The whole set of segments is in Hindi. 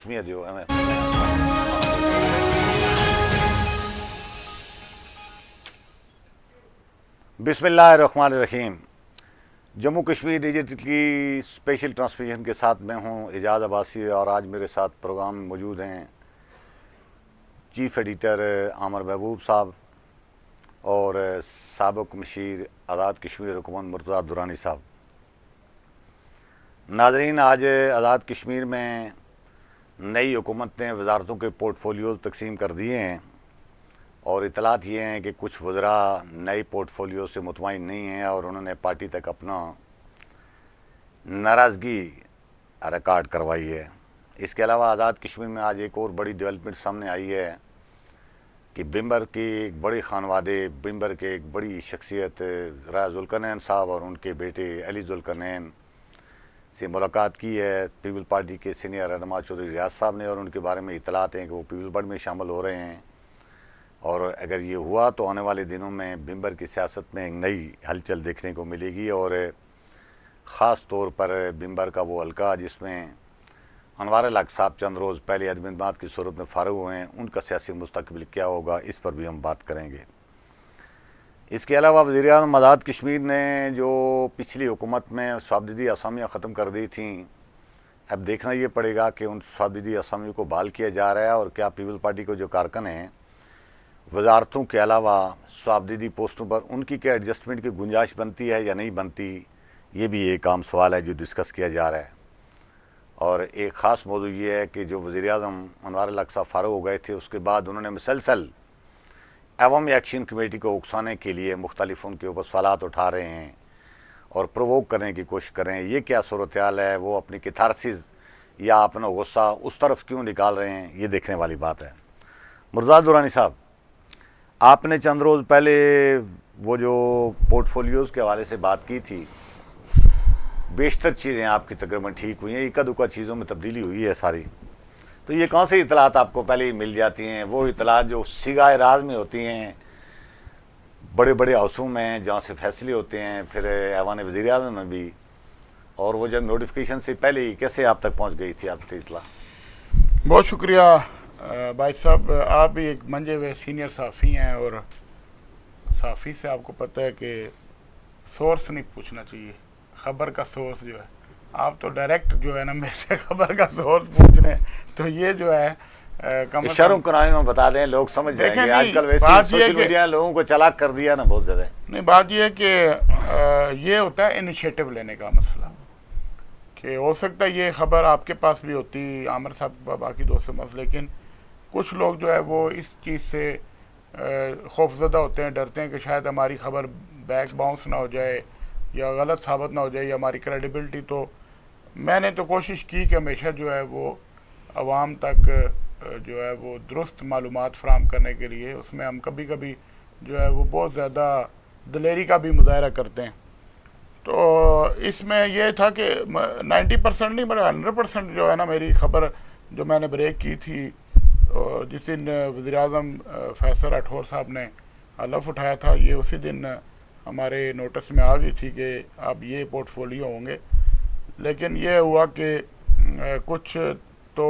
जो है बिस्मिल्लाहिर्रहमानिर्रहीम। जम्मू कश्मीर डिजिटल की स्पेशल ट्रांसमिशन के साथ मैं हूं एजाज अब्बासी और आज मेरे साथ प्रोग्राम में मौजूद हैं चीफ एडिटर आमर महबूब साहब और साबिक मशीर आज़ाद कश्मीर हुकूमत मुर्तज़ा दुरानी साहब। नाज़रीन, आज आज़ाद कश्मीर में नई हुकूमत ने वजारतों के पोर्टफोलियोज़ तकसीम कर दिए हैं और इतलात ये हैं कि कुछ वज़रा नए पोर्टफोलियो से मुतमईन नहीं हैं और उन्होंने पार्टी तक अपना नाराज़गी रिकॉर्ड करवाई है। इसके अलावा आज़ाद कश्मीर में आज एक और बड़ी डेवलपमेंट सामने आई है कि बिम्बर के एक बड़े खानवादे, बिम्बर के एक बड़ी शख्सियत राय जुल्करनैन साहब और उनके बेटे अली जुल्करनैन से मुलाकात की है पीपल पार्टी के सीनियर रहनुमा चौधरी रियाज साहब ने, और उनके बारे में इतलात हैं कि वो पीपल पार्टी में शामिल हो रहे हैं। और अगर ये हुआ तो आने वाले दिनों में बिम्बर की सियासत में एक नई हलचल देखने को मिलेगी और ख़ास तौर पर बिम्बर का वो हल्का जिसमें अनवार हक साहब चंद रोज़ पहले अदम इत्मीनान की सूरत में फ़ारिग हुए हैं, उनका सियासी मुस्तकबिल क्या होगा, इस पर भी हम बात करेंगे। इसके अलावा वज़ीर-ए-आज़म आज़ाद कश्मीर ने जो पिछली हुकूमत में साबदिदी असामियाँ ख़त्म कर दी थी, अब देखना ये पड़ेगा कि उन साबदिदी असामियों को बहाल किया जा रहा है और क्या पीपल पार्टी को जो कारकुन हैं वजारतों के अलावा साबदिदी पोस्टों पर उनकी क्या एडजस्टमेंट की गुंजाइश बनती है या नहीं बनती, ये भी एक आम सवाल है जो डिस्कस किया जा रहा है। और एक ख़ास मौजू ये है कि जो वज़ीर-ए-आज़म अनवार हक साहब फ़ारिग हो गए थे उसके बाद उन्होंने मुसलसल अवामी एक्शन कमेटी को उकसाने के लिए मुख्तलिफ उनके ऊपर सवालात उठा रहे हैं और प्रोवोक करने की कोशिश कर रहे हैं। ये क्या सूरत हाल है, वो अपनी कैथारसिस या अपना गुस्सा उस तरफ क्यों निकाल रहे हैं, ये देखने वाली बात है। मुर्तज़ा दुरानी साहब, आपने चंद रोज़ पहले वो जो पोर्टफोलियोज़ के हवाले से बात की थी, बेशतर चीज़ें आपकी तकरीबन ठीक हुई हैं, इक्का दुक्का चीज़ों में तब्दीली हुई है सारी। तो ये कौन सी इतलात आपको पहले ही मिल जाती हैं? वो इतलात जो सिगाए राज में होती हैं, बड़े बड़े हाउसों में जहाँ से फैसले होते हैं, फिर ऐवान वज़ीर-ए-आज़म में भी, और वो जब नोटिफिकेशन से पहले ही कैसे आप तक पहुँच गई थी आपकी इतला? बहुत शुक्रिया भाई साहब, आप भी एक मंजे हुए सीनियर सहाफ़ी हैं और सहाफ़ी से आपको पता है कि सोर्स नहीं पूछना चाहिए, ख़बर का सोर्स जो है। आप तो डायरेक्ट जो है ना मेरे से ख़बर का सोर्स पूछ रहे हैं, तो ये जो है शर्म कराई में बता दें, लोग समझ जाएंगे। आजकल वैसे सोशल मीडिया लोगों को चालाक कर दिया ना बहुत ज़्यादा। नहीं, बात ये है कि ये होता है इनिशिएटिव लेने का मसला, कि हो सकता है ये ख़बर आपके पास भी होती, आमिर साहब बाकी दोस्तों पास, लेकिन कुछ लोग जो है वो इस चीज़ से खौफज़दा होते हैं, डरते हैं कि शायद हमारी ख़बर बैक बाउंस ना हो जाए या गलत साबित ना हो जाए या हमारी क्रेडिबिलिटी। तो मैंने तो कोशिश की कि हमेशा जो है वो आवाम तक जो है वो दुरुस्त मालूमात फ़राहम करने के लिए, उसमें हम कभी कभी जो है वो बहुत ज़्यादा दिलेरी का भी मुज़ाहरा करते हैं। तो इसमें यह था कि 90% नहीं, मेरा 100% जो है ना मेरी ख़बर जो मैंने ब्रेक की थी जिस दिन वज़ीर-ए-आज़म फैसल राठौर साहब ने हलफ उठाया था, ये उसी दिन हमारे नोटिस में आ गई थी कि अब ये पोर्टफोलियो होंगे। लेकिन ये हुआ कि कुछ तो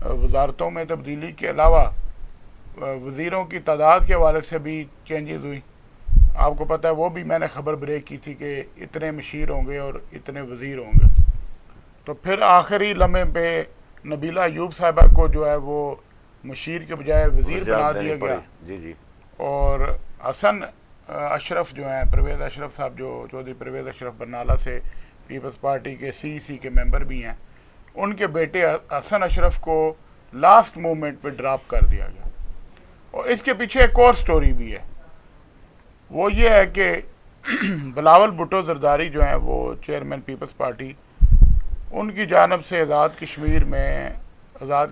वजारतों में तब्दीली के अलावा वज़ीरों की तादाद के हवाले से भी चेंजेस हुई। आपको पता है वो भी मैंने ख़बर ब्रेक की थी कि इतने मशीर होंगे और इतने वज़ीर होंगे। तो फिर आखिरी लम्हे पे नबीला अयूब साहिबा को जो है वो मशीर के बजाय वज़ीर बना दिया गया। जी जी। और हसन अशरफ जो हैं, परवेज़ अशरफ साहब जो चौधरी परवेज़ अशरफ बरनाला से पीपल्स पार्टी के CEC के मेंबर भी हैं, उनके बेटे हसन अशरफ को लास्ट मोमेंट पे ड्रॉप कर दिया गया। और इसके पीछे एक और स्टोरी भी है, वो ये है कि बिलावल भुट्टो जरदारी जो हैं वो चेयरमैन पीपल्स पार्टी, उनकी जानब से आज़ाद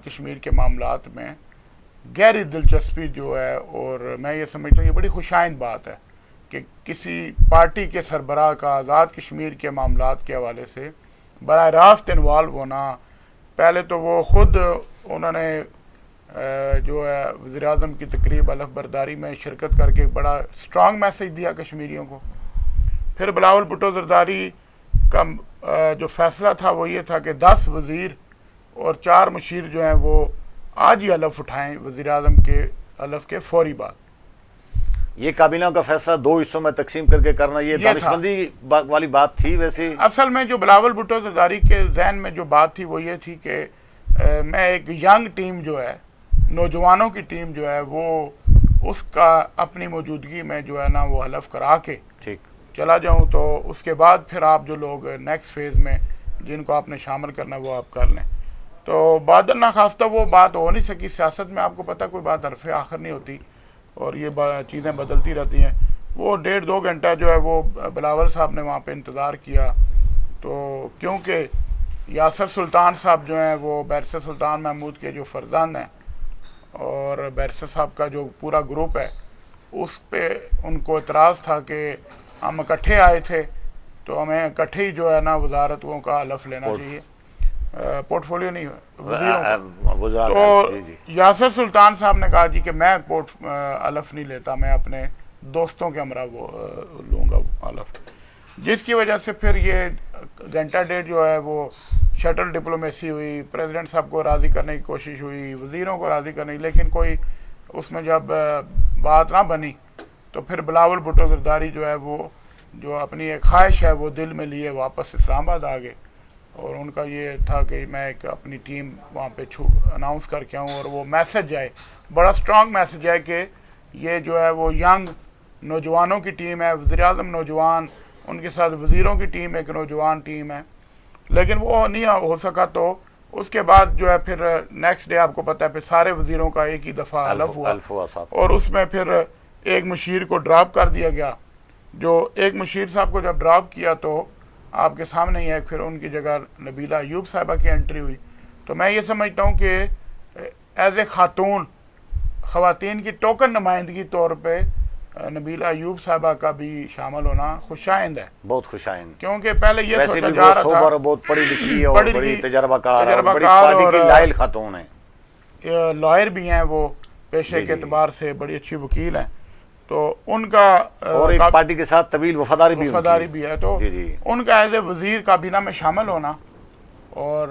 कश्मीर के मामलात में गहरी दिलचस्पी जो है, और मैं ये समझता हूँ ये बड़ी खुशाइंद बात है कि किसी पार्टी के सरबराह का आज़ाद कश्मीर के मामलात के हवाले से बराह रास्त इन्वॉल्व होना। पहले तो वो ख़ुद उन्होंने जो है वज़ीर-ए-आज़म की तकरीब अलफ बरदारी में शिरकत करके एक बड़ा स्ट्रॉन्ग मैसेज दिया कश्मीरियों को। फिर बिलावल भुट्टो जरदारी का जो फैसला था वो ये था कि 10 वज़ीर और 4 मुशीर जो हैं वो आज ही हलफ उठाएं वज़ीर आज़म के हलफ के फौरी बाद। ये काबीना का फैसला 2 हिस्सों में तकसीम करके करना ये था। दानिशमंदी वाली बात थी। वैसे असल में जो बिलावल भुट्टो ज़रदारी के जहन में जो बात थी वो ये थी कि मैं एक यंग टीम जो है, नौजवानों की टीम जो है, वो उसका अपनी मौजूदगी में जो है ना वो हलफ करा के ठीक चला जाऊं, तो उसके बाद फिर आप जो लोग नेक्स्ट फेज़ में जिनको आपने शामिल करना वो आप कर लें। तो बादल ना खास्ता वो बात हो नहीं सकी। सियासत में आपको पता कोई बात हरफ आखिर नहीं होती और ये चीज़ें बदलती रहती हैं। वो 1.5-2 घंटा जो है वो बिलावल साहब ने वहाँ पे इंतज़ार किया, तो क्योंकि यासर सुल्तान साहब जो हैं वो बैरिस्टर सुल्तान महमूद के जो फर्जंद हैं और बैरिस्टर साहब का जो पूरा ग्रुप है उस पे उनको एतराज़ था कि हम इकट्ठे आए थे तो हमें इकट्ठे ही जो है ना वजारतों का हलफ लेना चाहिए, पोर्टफोलियो नहीं वज़ीरों का। तो यासर सुल्तान साहब ने कहा जी कि मैं हलफ नहीं लेता, मैं अपने दोस्तों के हमरा वो लूँगा हलफ, जिसकी वजह से फिर ये घंटा डेढ़ जो है वो शटल डिप्लोमेसी हुई, प्रेसिडेंट साहब को राज़ी करने की कोशिश हुई, वज़ीरों को राज़ी करने की, लेकिन कोई उसमें जब बात ना बनी तो फिर बिलावल भुट्टो ज़रदारी जो है वो जो अपनी एक ख्वाहिश है वो दिल में लिए वापस इस्लामाबाद आ गए और उनका ये था कि मैं एक अपनी टीम वहाँ पे अनाउंस करके आऊँ और वो मैसेज आए, बड़ा स्ट्रॉन्ग मैसेज है कि ये जो है वो यंग नौजवानों की टीम है, वज़ीर आज़म नौजवान, उनके साथ वज़ीरों की टीम एक नौजवान टीम है, लेकिन वो नहीं हो सका। तो उसके बाद जो है फिर नेक्स्ट डे आपको पता है फिर सारे वज़ीरों का एक ही दफ़ा हलफ हुआ और उसमें फिर एक मुशीर को ड्रॉप कर दिया गया। जो एक मुशीर साहब को जब ड्रॉप किया तो आपके सामने ही है, फिर उनकी जगह नबीला अयूब साहिबा की एंट्री हुई। तो मैं ये समझता हूँ कि एज ए खातून ख़वातीन की टोकन नुमाइंदगी तौर पे नबीला अयूब साहिबा का भी शामिल होना खुशाइंद है, बहुत खुशाइंद, क्योंकि पहले ये सोचा जा रहा था बहुत पढ़ी लिखी है और बड़ी तजर्बाकार और बड़ी पार्टी की लायल खातून है, लॉयर भी हैं, वो पेशे के एतबार से बड़ी अच्छी वकील हैं, तो उनका और एक पार्टी के साथ तवील वफादारी भी है, तो उनका एज ए वज़ीर काबीना में शामिल होना और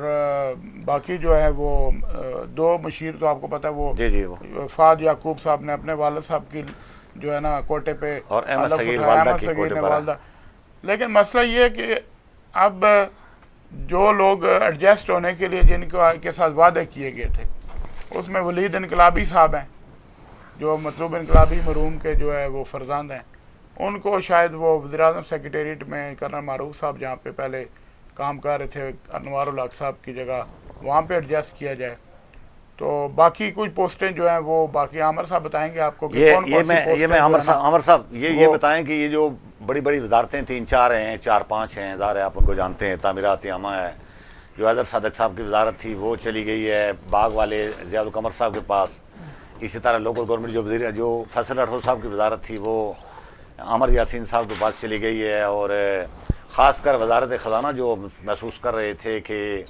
बाकी जो है वो 2 मुशीर तो आपको पता है वो फाद याकूब साहब ने अपने वालिद साहब की जो है ना कोटे पे और अहमद सगीर ने वालदा। लेकिन मसला ये है कि अब जो लोग एडजस्ट होने के लिए जिनके साथ वादे किए गए थे उसमें वलीद इनकलाबी साहब हैं जो मतलूब इनकलाबी मरूम के जो है वो फर्जंद हैं, उनको शायद वो वज़ीर आज़म सेक्रेटेरिएट में कर्नल मारूफ साहब जहाँ पे पहले काम कर रहे थे अनवारुल हक साहब की जगह वहाँ पे एडजस्ट किया जाए। तो बाकी कुछ पोस्टें जो हैं वो बाकी आमर साहब बताएंगे आपको कि मैं आमर साहब ये बताएं कि ये जो बड़ी बड़ी वजारतें 3-4 हैं 4-5 हैं, ज़ाहिर है आप उनको जानते हैं, तामीरात यामा है, जो हैदर सादक साहब की वजारत थी वो चली गई है बाग वाले ज़ियाउल कमर साहब के पास, इसी तरह लोकल गवर्नमेंट जो वज़ीर जो फैसल राठौर साहब की वजारत थी वो आमर यासीन साहब के पास चली गई है, और ख़ासकर वजारत ख़जाना जो महसूस कर रहे थे कि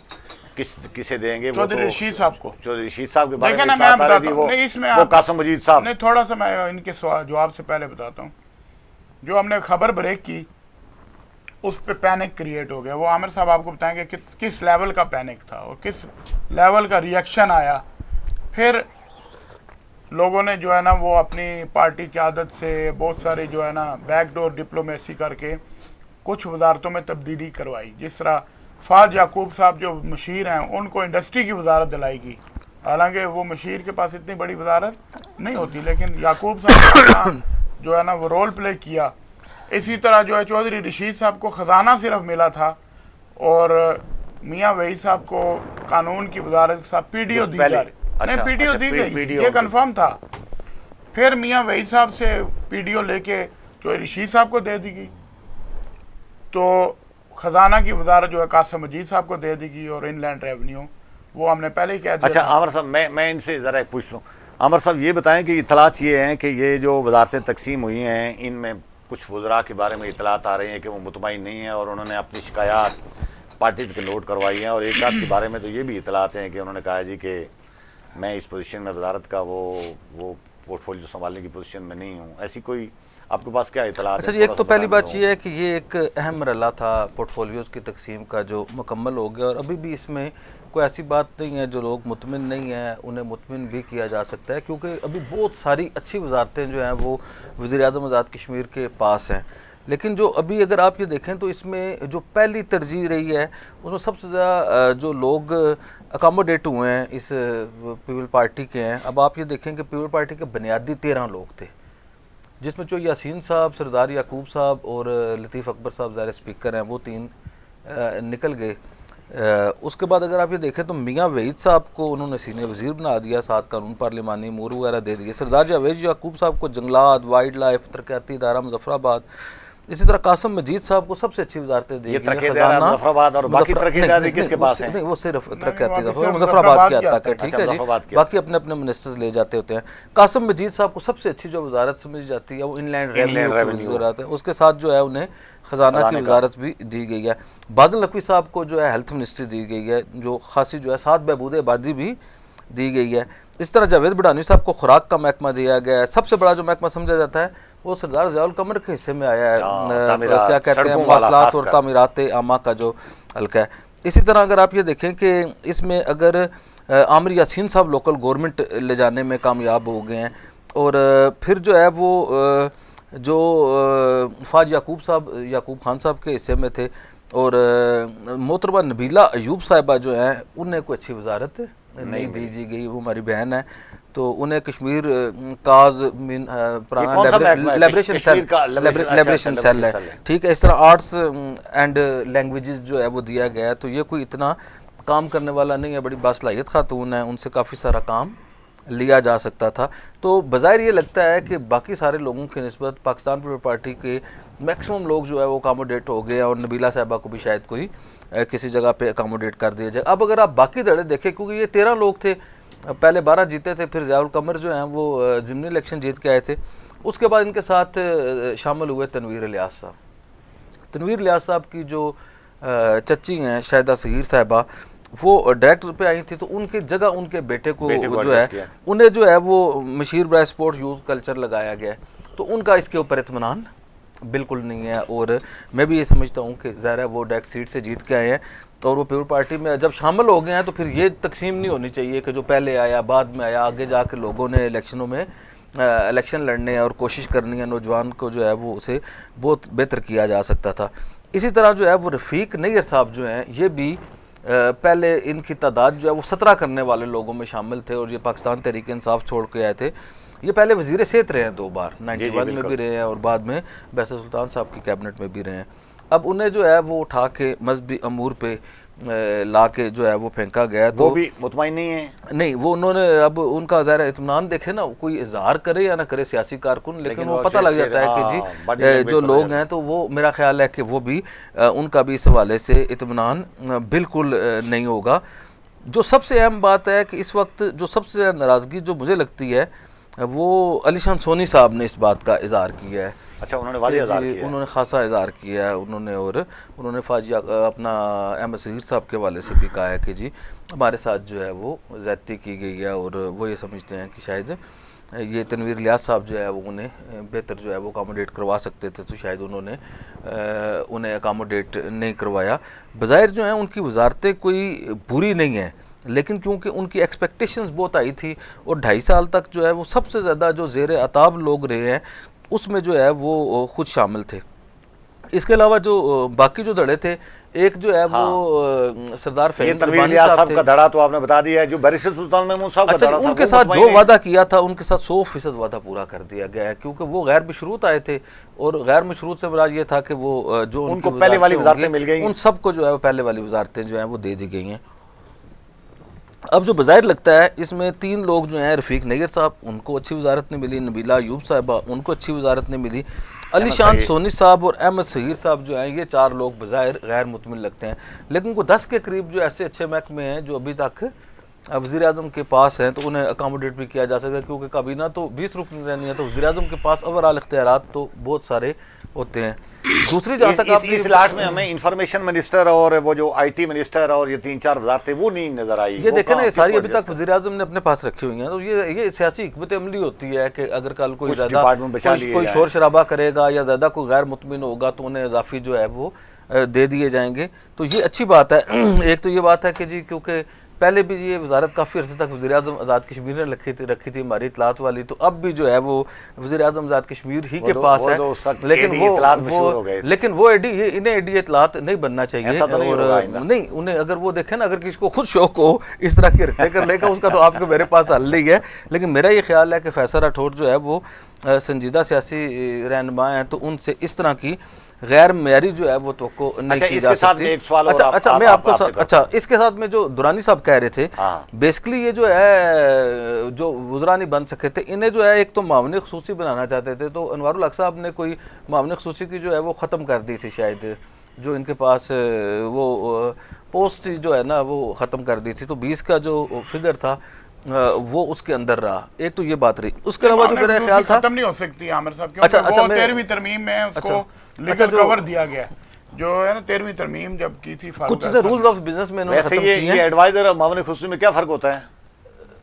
किसे देंगे, चौधरी रशीद साहब को, चौधरी रशीद साहब के बारे में बात आ रही थी वो कासिम मजीद साहब। नहीं, थोड़ा सा मैं इनके जवाब से पहले बताता हूँ, जो हमने खबर ब्रेक की उस पे पैनिक क्रिएट हो गया, वो आमिर साहब आपको बताएंगे कि किस लेवल का पैनिक था और किस लेवल का रिएक्शन आया। फिर लोगों ने जो है ना वो अपनी पार्टी की आदत से बहुत सारी जो है ना बैकडोर डिप्लोमेसी करके कुछ वजारतों में तब्दीली करवाई, जिस तरह फाद याकूब साहब जो मुशीर हैं उनको इंडस्ट्री की वजारत दिलाएगी, हालांकि वो मुशीर के पास इतनी बड़ी वजारत नहीं होती, लेकिन याकूब साहब जो है ना वो रोल प्ले किया। इसी तरह जो है चौधरी रशीद साहब को ख़जाना सिर्फ मिला था और मियाँ वही साहब को कानून की वजारत साहब PDO दी जा रही, नहीं PDO दी गई, ये कंफर्म था। फिर मियाँ वही साहब से PDO लेके चौधरी रशीद साहब को दे दी गई, तो ख़जाना की वजारत जो है कासिम मजीद साहब को दे दी गई और इनलैंड रेवेन्यू वो हमने पहले ही कह दिया। अच्छा आमर साहब, मैं इनसे ज़रा पूछ लूँ, आमर साहब ये बताएं कि इतलात ये हैं कि ये जो वजारतें तकसीम हुई हैं इनमें कुछ वज़रा के बारे में इतलात आ रही हैं कि वो मुतमईन नहीं है और उन्होंने अपनी शिकायत पार्टी के नोट करवाई हैं, और एक आध के बारे में तो ये भी इतलात हैं कि उन्होंने कहा जी कि मैं इस पोजीशन में वजारत का वो पोर्टफोलियो संभालने की पोजीशन में नहीं हूँ, ऐसी कोई आपके पास क्या इतलात? अच्छा जी, एक तो पहली बात ये है कि ये एक अहम मरहला था पोर्टफोलियोज़ की तकसीम का जो मुकम्मल हो गया और अभी भी इसमें कोई ऐसी बात नहीं है जो लोग मुतमिन नहीं हैं उन्हें मुतमिन भी किया जा सकता है, क्योंकि अभी बहुत सारी अच्छी वजारतें जो हैं वो वज़ीर-ए-आज़म आज़ाद कश्मीर के पास हैं। लेकिन जो अभी अगर आप ये देखें तो इसमें जो पहली तरजीह रही है उसमें सबसे ज़्यादा जो लोग अकोमोडेट हुए हैं इस पीपल पार्टी के हैं। अब आप ये देखें कि पीपल पार्टी के बुनियादी 13 लोग थे, जिसमें जो यासीन साहब, सरदार याकूब साहब और लतीफ़ अकबर साहब ज़ाहिर स्पीकर हैं, वो 3 निकल गए। उसके बाद अगर आप ये देखें तो मियाँ वहीद साहब को उन्होंने सीनियर वज़ीर बना दिया, साथ कानून पार्लिमानी अमूर वगैरह दे दिए। सरदार जावेद याकूब साहब को जंगलात, वाइल्ड लाइफ, तरक्याती इदारा मुजफ्फराबाद, इसी तरह कासिम मजीद साहब को सबसे अच्छी वजारतें दी गई। मुजफ्फराबाद और बाकी तरक्कीदारी किसके पास है? नहीं, वो सिर्फ तरक्याती मुजफ्फराबाद के हद तक है, ठीक है जी, बाकी अपने अपने मिनिस्टर्स ले जाते होते हैं। कासिम मजीद साहब को सबसे अच्छी जो वजारत समझी जाती है वो इनलैंड रेवेन्यू वजारत है, उसके साथ जो है उन्हें खजाना की वजारत भी दी गई है। बादल नकवी साहब को जो है हेल्थ मिनिस्ट्री दी गई है, जो खासी जो है साथ बहबूद आबादी भी दी गई है। इस तरह जावेद बड़ानी साहब को खुराक का महकमा दिया गया है। सबसे बड़ा जो महकमा समझा जाता है वो सरदार ज़ियाउल कमर के हिस्से में आया है, क्या कहते हैं, मवासलात और तामीरात आमा का जो हल्का है। इसी तरह अगर आप ये देखें कि इसमें अगर आमिर यासीन साहब लोकल गवर्नमेंट ले जाने में कामयाब हो गए हैं, और फिर जो है वो जो फाज याकूब खान साहब के हिस्से में थे, और मोहतरमा नबीला अयूब साहिबा जो हैं उन्हें कोई अच्छी वजारत नहीं दी गई, वो हमारी बहन है, तो उन्हें कश्मीर काज लिबरेशन सेल है, ठीक है। इस तरह आर्ट्स एंड लैंग्वेजेस जो है वो दिया गया है, तो ये कोई इतना काम करने वाला नहीं है, बड़ी बासलाहियत खातून है, उनसे काफ़ी सारा काम लिया जा सकता था। तो बज़ाहिर ये लगता है कि बाकी सारे लोगों की निस्बत पाकिस्तान पीपल पार्टी के मैक्सिमम लोग जो है वो अकोमोडेट हो गए, और नबीला साहिबा को भी शायद कोई किसी जगह पे अकोमोडेट कर दिया जाए। अब अगर आप बाकी धड़े देखें, क्योंकि ये 13 लोग थे, पहले 12 जीते थे, फिर ज़ियाउल कमर जो हैं वो ज़िमनी इलेक्शन जीत के आए थे, उसके बाद इनके साथ शामिल हुए तनवीर इलियास साहब। तनवीर इलियास साहब की जो चच्ची हैं शाहिदा सगीर साहिबा, वो डायरेक्टर पे आई थी, तो उनकी जगह उनके बेटे को जो है उन्हें जो है वो मशीर ब्राय स्पोर्ट्स यूथ कल्चर लगाया गया है, तो उनका इसके ऊपर इत्मीनान बिल्कुल नहीं है। और मैं भी ये समझता हूँ कि ज़ाहिर है वो डायरेक्ट सीट से जीत के आए हैं, और वो पीपल पार्टी में जब शामिल हो गए हैं तो फिर ये तकसीम नहीं होनी चाहिए कि जो पहले आया बाद में आया। आगे जाकर लोगों ने इलेक्शनों में इलेक्शन लड़ने और कोशिश करनी है, नौजवान को जो है वो उसे बहुत बेहतर किया जा सकता था। इसी तरह जो है वो रफ़ीक नैयर साहब जो हैं, ये भी पहले इनकी तादाद जो है वो 17 करने वाले लोगों में शामिल थे, और ये पाकिस्तान तहरीक इंसाफ छोड़ के आए थे। ये पहले वज़ीर सेहत रहे हैं 2 बार, 91 में भी रहे हैं, और बाद में बैसर सुल्तान साहब की कैबिनेट में भी रहे हैं। अब उन्हें जो है वो उठा के मजहबी अमूर पे ला के जो है वो फेंका गया, तो वो भी मुतमईन नहीं है। नहीं, वो उन्होंने अब उनका ज़ाहिर इत्मीनान देखे ना, कोई इजहार करे या ना करे सियासी कारकुन, लेकिन वो पता लग जाता है कि जी जो लोग हैं, तो वो मेरा ख्याल है कि वो भी उनका भी इस हवाले से इत्मीनान बिल्कुल नहीं होगा। जो सबसे अहम बात है कि इस वक्त जो सबसे ज़्यादा नाराज़गी जो मुझे लगती है वो अलीशान सोनी साहब ने इस बात का इजहार किया है। अच्छा, उन्होंने वाली इजहार किया है? उन्होंने खासा इजहार किया है उन्होंने, और उन्होंने फाजिया अपना अहमद सगीर साहब के हवाले से भी कहा है कि जी हमारे साथ जो है वो ज़्यादती की गई है, और वो ये समझते हैं कि शायद ये तनवीर इलियास साहब जो है वो उन्हें बेहतर जो है वो अकोमोडेट करवा सकते थे, तो शायद उन्होंने उन्हें अकोमोडेट नहीं करवाया। बज़ाहिर जो है उनकी वजारतें कोई बुरी नहीं हैं, लेकिन क्योंकि उनकी एक्सपेक्टेशंस बहुत आई थी, और 2.5 साल तक जो है वो सबसे ज़्यादा जो ज़ेर अताब लोग रहे हैं उसमें जो है वो खुद शामिल थे। इसके अलावा जो बाकी जो धड़े थे, एक जो है वो सरदार तनवीर इलियास साहब का धड़ा तो आपने बता दिया है, जो बैरिस्टर सुल्तान महमूद साहब का धड़ा था, उनके साथ जो वादा किया था उनके साथ 100% वादा पूरा कर दिया गया है, क्योंकि वो गैर मशरूत आए थे, और गैर मशरूत से मुराद ये था कि वो जो उनको पहले वाली वजारतें मिल गई, उन सबको जो है पहले वाली वजारतें जो है वो दे दी गई हैं। अब जो बज़ाहिर लगता है इसमें 3 लोग जो हैं, रफ़ीक नैयर साहब, उनको अच्छी वजारत नहीं मिली, नबीला अयूब साहिबा, उनको अच्छी वजारत नहीं मिली, अलीशान सोनी साहब और अहमद सगीर साहब जो हैं, ये 4 लोग बज़ाहिर गैर मुतमिन लगते हैं। लेकिन को 10 के करीब जो ऐसे अच्छे महकमे हैं जो अभी तक वज़ीर आज़म के पास हैं, तो उन्हें अकोमोडेट भी किया जा सकता है, क्योंकि काबीना तो 20 रुकनी रहनी है, तो वज़ीर आज़म के पास ओवरऑल इख्तियारात तो बहुत सारे होते हैं। दूसरी जहाँ तक आप इस लाट में हमें इंफॉर्मेशन मिनिस्टर और वो जो IT मिनिस्टर और ये 3-4 वजारतें वो नहीं नजर आई। ये देखें ना, ये सारी अभी तक वज़ीर आज़म ने अपने पास रखी हुई हैं, तो ये सियासी हिकमत अमली होती है कि अगर कल कोई ज़्यादा कोई शोर शराबा करेगा या ज़्यादा कोई गैर मुतमिन होगा तो उन्हें इजाफी जो है वो दे दिए जाएंगे, तो ये अच्छी बात है। एक तो ये बात है कि जी क्योंकि पहले भी ये वजारत काफ़ी अर्से तक वज़ीर-ए-आज़म आज़ाद कश्मीर ने रखी थी हमारी इतलात वाली, तो अब भी जो है वो वज़ीर-ए-आज़म आज़ाद कश्मीर ही के पास है, लेकिन वो इन्हें एडी इतलात नहीं बनना चाहिए। और नहीं, उन्हें अगर वो देखें ना, अगर किसी को खुद शौक हो इस तरह के रखने कर लेगा, उसका तो आपके मेरे पास हल नहीं है। लेकिन मेरा ये ख्याल है कि फैसल राठौर जो है वो संजीदा सियासी रहनुमा हैं, तो उनसे इस तरह की गैर मेयारी जो है वो तो को नहीं की जा सकती। अच्छा, इसके साथ में जो दुरानी साहब कह रहे थे, बेसिकली ये जो है जो वज़रा नहीं बन सके थे, इन्हें जो है एक तो मामले ख़ुसूसी बनाना चाहते थे, तो अनवारुल हक साहब ने कोई मामले ख़ुसूसी की जो है वो ख़त्म कर दी थी शायद, जो इनके पास वो पोस्ट जो है ना वो ख़त्म कर दी थी, तो 20 का जो फिगर था वो उसके अंदर रहा। एक तो ये बात रही, उसके अलावा जो मेरा ख्याल था खत्म नहीं हो सकती आमिर साहब, क्योंकि वो 13वीं तरमीम में उसको लीगल कवर दिया गया, जो है ना 13वीं तरमीम जब की थी कुछ रूल्स ऑफ बिजनेस में वैसे ये एडवाइजर और मामले खुसूसी में क्या फर्क होता है?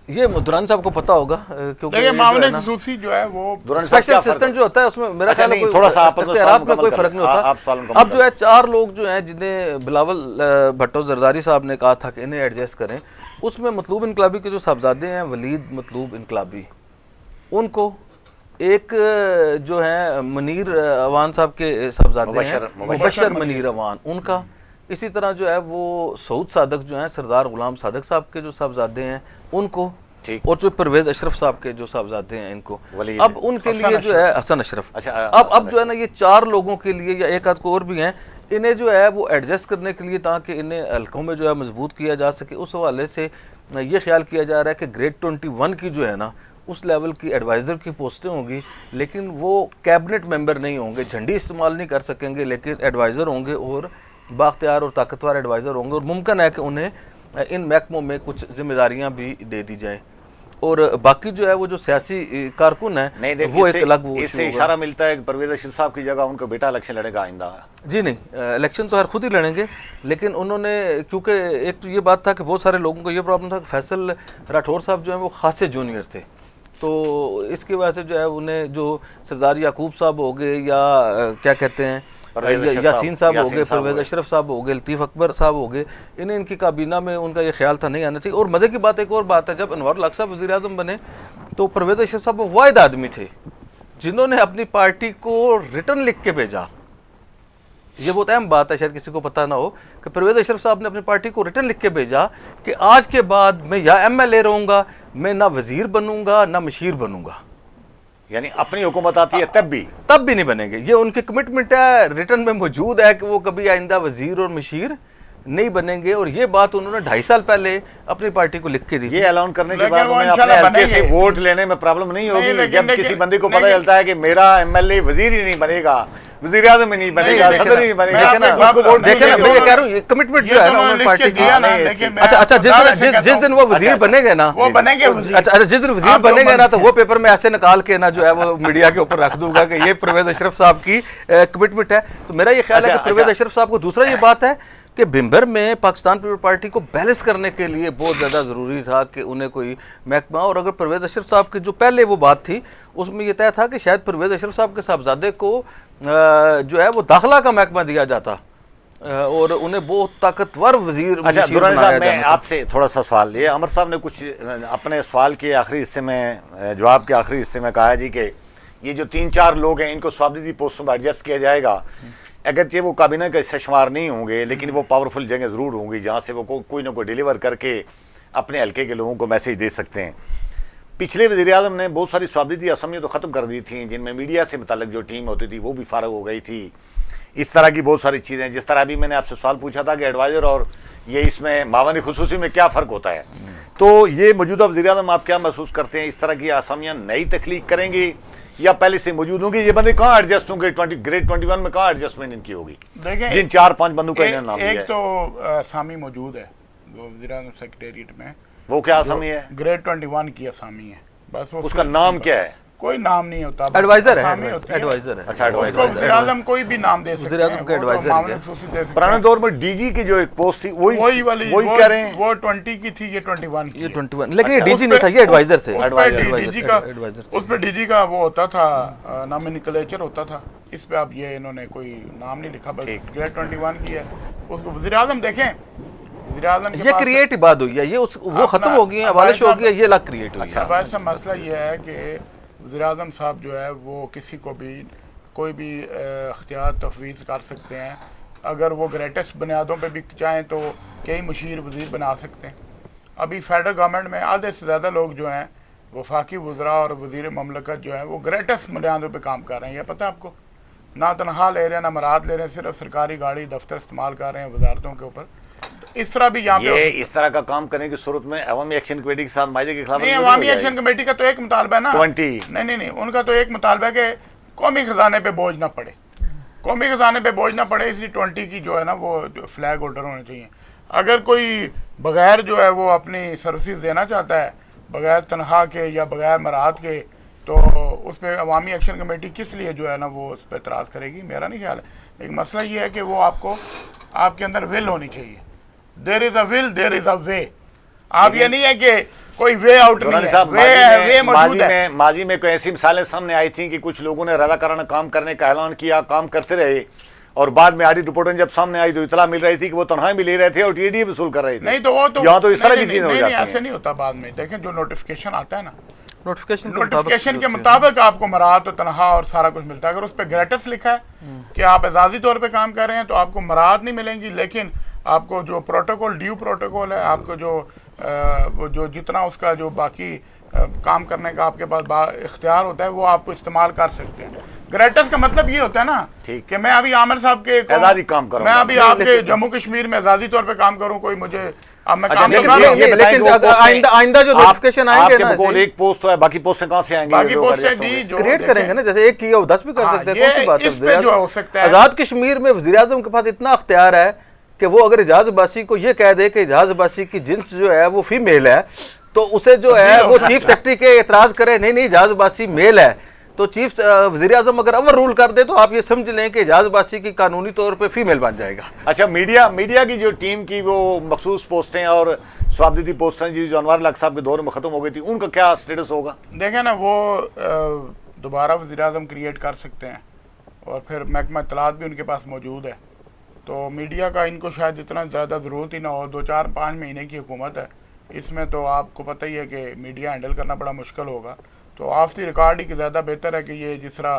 ये दुरानी साहब को पता होगा, क्योंकि मामले खुसूसी जो है वो स्पेशल असिस्टेंट जो होता है उसमें मेरा ख्याल है थोड़ा सा में कोई फर्क नहीं होता। अब जो है 4 लोग जो हैं जिन्हें बिलावल भट्टो जरदारी साहब ने कहा था कि इन्हें एडजस्ट करें, उसमें मतलूब इनकलाबी के जो साहबजादे हैं वलीद मतलूब इनकलाबी, उनको एक जो है मनीर अवान साहब के साहबजादे हैं मुबशर मनीर अवान, उनका इसी तरह जो है वो सऊद सादक जो हैं सरदार गुलाम सादक साहब के जो साहबजादे हैं उनको, और जो परवेज अशरफ साहब के जो साहबजादे हैं इनको, अब उनके लिए जो है हसन अशरफ, अब जो है ना ये 4 लोगों के लिए या एक आध को और भी हैं, इन्हें जो है वो एडजस्ट करने के लिए ताकि इन्हें हल्कों में जो है मजबूत किया जा सके, उस हवाले से ये ख्याल किया जा रहा है कि ग्रेड 21 की जो है ना उस लेवल की एडवाइज़र की पोस्टें होंगी, लेकिन वो कैबिनेट मेंबर नहीं होंगे, झंडी इस्तेमाल नहीं कर सकेंगे, लेकिन एडवाइज़र होंगे और बाख्तियार और ताकतवर एडवाइज़र होंगे, और मुमकिन है कि उन्हें इन महकमों में कुछ जिम्मेदारियां भी दे दी जाएं, और बाकी जो है वो जो सियासी कारकुन है वो एक अलग वो इससे इशारा मिलता है कि परवेज अशरफ साहब की जगह उनका बेटा इलेक्शन लड़ेगा आइंदा। जी नहीं, इलेक्शन तो हर खुद ही लड़ेंगे, लेकिन उन्होंने, क्योंकि एक तो ये बात था कि बहुत सारे लोगों को ये प्रॉब्लम था कि फैसल राठौर साहब जो है वो खासे जूनियर थे, तो इसकी वजह से जो है उन्हें जो सरदार याकूब साहब हो गए या क्या कहते हैं यासीन साहब हो गए, परवेज अशरफ साहब हो गए, लतीफ़ अकबर साहब हो गए, इन्हें इनकी काबीना में उनका ये ख्याल था नहीं आना चाहिए। और मज़े की बात एक और बात है, जब अनवारुल हक साहब वज़ीर आज़म बने तो परवेज अशरफ साहब वो वाहिद आदमी थे जिन्होंने अपनी पार्टी को रिटर्न लिख के भेजा। ये बहुत अहम बात है, शायद किसी को पता ना हो कि परवेज अशरफ साहब ने अपनी पार्टी को रिटर्न लिख के भेजा कि आज के बाद मैं या MLA रहूँगा, मैं ना वज़ीर बनूंगा ना मशीर बनूंगा। यानी अपनी हुकूमत आती है तब भी नहीं बनेंगे, ये उनकी कमिटमेंट है, रिटर्न में मौजूद है कि वो कभी आइंदा वजीर और मशीर नहीं बनेंगे, और ये बात उन्होंने 2.5 साल पहले अपनी पार्टी को लिख के दी। ये ऐलान करने के बाद उन्हें अपने हल्के से वोट लेने में प्रॉब्लम नहीं होगी। जब किसी बंदे को पता चलता है कि मेरा MLA वजीर ही नहीं बनेगा, वज़ीर आज़म ही नहीं बनेगा, सदर ही नहीं बनेगा, देखे ना मैं ये कह रहा हूँ, ये कमिटमेंट जो है ना उन्होंने पार्टी की। अच्छा, जिस दिन वो वजीर बनेंगे ना, वो बनेंगे, अच्छा जिस दिन वजीर बनेंगे ना, तो वो पेपर में ऐसे निकाल के ना जो है वो मीडिया के ऊपर रख दूंगा कि ये परवेज अशरफ साहब की कमिटमेंट है। तो मेरा ये ख्याल है कि परवेज अशरफ साहब को, दूसरा ये बात है कि बिम्बर में पाकिस्तान पीपल पार्टी को बैलेंस करने के लिए बहुत ज़्यादा ज़रूरी था कि उन्हें कोई महकमा, और अगर परवेज अशरफ साहब की जो पहले वो बात थी उसमें यह तय था कि शायद परवेज अशरफ साहब के साहबजादे को जो है वो दाखिला का महकमा दिया जाता और उन्हें बहुत ताकतवर वजीर। अच्छा दुरानी साहब, मैं आपसे थोड़ा सा सवाल, ये अमर साहब ने कुछ अपने सवाल के आखिरी हिस्से में, जवाब के आखिरी हिस्से में कहा जी कि ये जो 3-4 लोग हैं इनको स्वाबदीदी पोस्टों में एडजस्ट किया जाएगा, अगरचे वो काबीना का हिस्सा शुमार नहीं होंगे, लेकिन वो पावरफुल जगह ज़रूर होंगी जहाँ से वो कोई ना कोई डिलीवर करके अपने हल्के के लोगों को मैसेज दे सकते हैं। पिछले वज़ीर आज़म ने बहुत सारी स्वाबदीदी असमियत तो ख़त्म कर दी थी, जिनमें मीडिया से मुताल्लिक जो टीम होती थी वो भी फारग हो गई थी। इस तरह की बहुत सारी चीज़ें, जिस तरह अभी मैंने आपसे सवाल पूछा था कि एडवाइज़र और ये इसमें मावनी खुसूसी में क्या फ़र्क होता है, तो ये मौजूदा वज़ीर आज़म आप क्या महसूस करते हैं, इस तरह की आसामियाँ नई तख्लीक करेंगे या पहले से मौजूद होंगी? ये बंदे कहाँ एडजस्ट होंगे? ग्रेड 21 में कहाँ एडजस्टमेंट इनकी होगी? जिन 4-5 बंदों का नाम दिया है। एक तो आसामी मौजूद है वज़ीर आज़म सेक्रेटेरिएट में, वो क्या आसामी है? ग्रेड 21 की आसामी है, बस वो उसका नाम क्या है? कोई नाम नहीं होता, एडवाइजर है, एडवाइजर है। अच्छा, एडवाइजर वज़ीर आज़म कोई भी नाम दे सकते हैं, के एडवाइजर है। पुराने दौर में डीजी की जो एक पोस्ट थी वही कह रहे हैं, वो 20 की थी, ये 21 की, ये 21, लेकिन ये डीजी नहीं था, ये एडवाइजर थे। उस पे डीजी का वो होता था, नॉमेनक्लेचर होता था, इस पे अब ये इन्होंने कोई नाम नहीं लिखा, बस ग्रेड 21 की है। उसको वज़ीर आज़म देखें, वज़ीर-ए-आज़म के ये पास क्रिएट ही बात हुई है, ये वो खत्म हो गई है, अबालिश हो गया, ये अलग क्रिएट हुई है। अब ऐसा मसला ये है कि वज़ीर-ए-आज़म साहब जो है वो किसी को भी कोई भी अख्तियार तफवीज़ कर सकते हैं। अगर वो ग्रेटेस्ट बुनियादों पे भी चाहें तो कई मुशीर वज़ीर बना सकते हैं। अभी फेडरल गवर्नमेंट में आधे से ज़्यादा लोग जो हैं वफाकी वज़रा और वज़ीर ममलकत जो हैं वो ग्रेटेस्ट बुनियादों पे काम कर रहे हैं। ये पता है आपको, ना तनख्वाह ले रहे हैं ना मराद ले रहे हैं, सिर्फ सरकारी गाड़ी दफ्तर इस्तेमाल कर रहे हैं वजारतों के ऊपर। तो इस तरह भी यहाँ पे इस तरह का काम करने की सूरत में अवामी एक्शन कमेटी के साथ माहिदे के खिलाफ नहीं, अवामी एक्शन कमेटी का तो एक मुतालबा है ना 20 नहीं, उनका तो एक मुतालबा है कि कौमी खजाने पे बोझ ना पड़े, कौमी खजाने पे बोझ ना पड़े, इसलिए 20 की जो है ना वो फ्लैग होल्डर होने चाहिए। अगर कोई बगैर जो है वो अपनी सर्विसेज देना चाहता है बगैर तनख्वाह के या बगैर मराद के, तो उस पर अवामी एक्शन कमेटी किस लिए जो है ना वो उस पर एतराज़ करेगी, मेरा नहीं ख्याल है। लेकिन मसला ये है कि वो आपके अंदर विल होनी चाहिए। There is a will, there is a way. आप ये नहीं है कि कोई वे आउट नहीं है, वे मौजूद है। माजी में कोई ऐसी मिसालें सामने आई थी कि कुछ लोगों ने रज़ाकाराना काम करने का ऐलान किया, काम करते रहे और बाद में ऑडिट रिपोर्ट जब सामने आई तो इतला मिल रही थी कि वो तनख्वाह भी ले रहे थे और टीडी वसूल कर रहे थे। नहीं तो वो तो यहाँ तो इस तरह की चीजें हो जाती हैं। ऐसे नहीं होता। बाद में देखें जो नोटिफिकेशन आता है ना, नोटिफिकेशन के मुताबिक आपको मराद और तनख्वाह और सारा कुछ मिलता है। अगर उस पर ग्रेटस लिखा है कि आप एजाजी तौर पे काम कर रहे हैं तो आपको मराद नहीं मिलेंगी, लेकिन आपको जो प्रोटोकॉल ड्यू प्रोटोकॉल है, आपको जो जितना उसका जो बाकी काम करने का आपके पास इख्तियार होता है वो आपको इस्तेमाल कर सकते हैं। ग्रेटस का मतलब ये होता है ना कि मैं अभी आमिर साहब के आज़ादी काम करूं, मैं अभी आपके जम्मू कश्मीर में आज़ादी तौर पे काम करूं, कोई मुझे अब मैं काम लेकिन आइंदा जो नोटिफिकेशन आएंगे ना, एक पोस्ट तो है, बाकी पोस्टें कहां से आएंगी? बाकी पोस्टें भी जो क्रिएट करेंगे ना, जैसे एक किया 10 भी कर सकते हैं। कौन सी बात है? इस पे जो हो सकता है आजाद कश्मीर में वज़ीर-ए-आज़म के पास इतना अख्तियार है कि वो अगर एजाज अब्बासी को ये कह दे कि एजाज अब्बासी की जिन्स जो है वो फीमेल है, तो उसे जो है वो चीफ सेक्रेटरी के एतराज करे नहीं एजाज अब्बासी मेल है, तो चीफ वज़ीर-ए-आज़म अगर ओवर रूल कर दे तो आप ये समझ लें कि एजाज अब्बासी की कानूनी तौर पे फीमेल बन जाएगा। अच्छा, मीडिया की जो टीम की वो मखसूस पोस्टें और स्वाबदीदी पोस्टें जो अनवर लक साहब के दौर में खत्म हो गई थी, उनका क्या स्टेटस होगा? देखें ना, वो दोबारा वज़ीर-ए-आज़म क्रिएट कर सकते हैं और फिर महकमा इत्तलात भी उनके पास मौजूद है। तो मीडिया का इनको शायद इतना ज़्यादा ज़रूरत ही ना हो। 2-4-5 महीने की हुकूमत है, इसमें तो आपको पता ही है कि मीडिया हैंडल करना बड़ा मुश्किल होगा। तो ऑफ द रिकॉर्ड ही ज़्यादा बेहतर है कि ये जिस तरह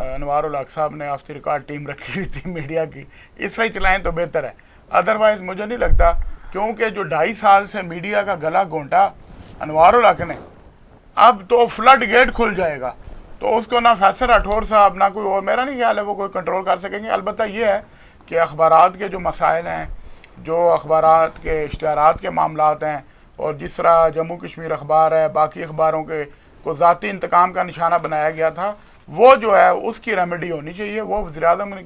अनवर उल हक साहब ने ऑफ द रिकॉर्ड टीम रखी हुई थी मीडिया की, इस तरह ही चलाएँ तो बेहतर है। अदरवाइज़ मुझे नहीं लगता, क्योंकि जो 2.5 साल से मीडिया का गला घोंटा अनवर उल हक ने, अब तो फ्लड गेट खुल जाएगा, तो उसको ना फैसल राठौर साहब ना कोई और, मेरा नहीं ख्याल है वो कोई कंट्रोल कर सकेंगे। अलबत्ता ये है कि अखबारात के जो मसाइल हैं, जो अखबारात के इश्तिहारात के मामलात हैं, और जिस तरह जम्मू कश्मीर अखबार है, बाकी अखबारों के को ज़ाती इंतकाम का निशाना बनाया गया था, वो जो है उसकी रेमेडी होनी चाहिए। वो वज़ीर-ए-आज़म ने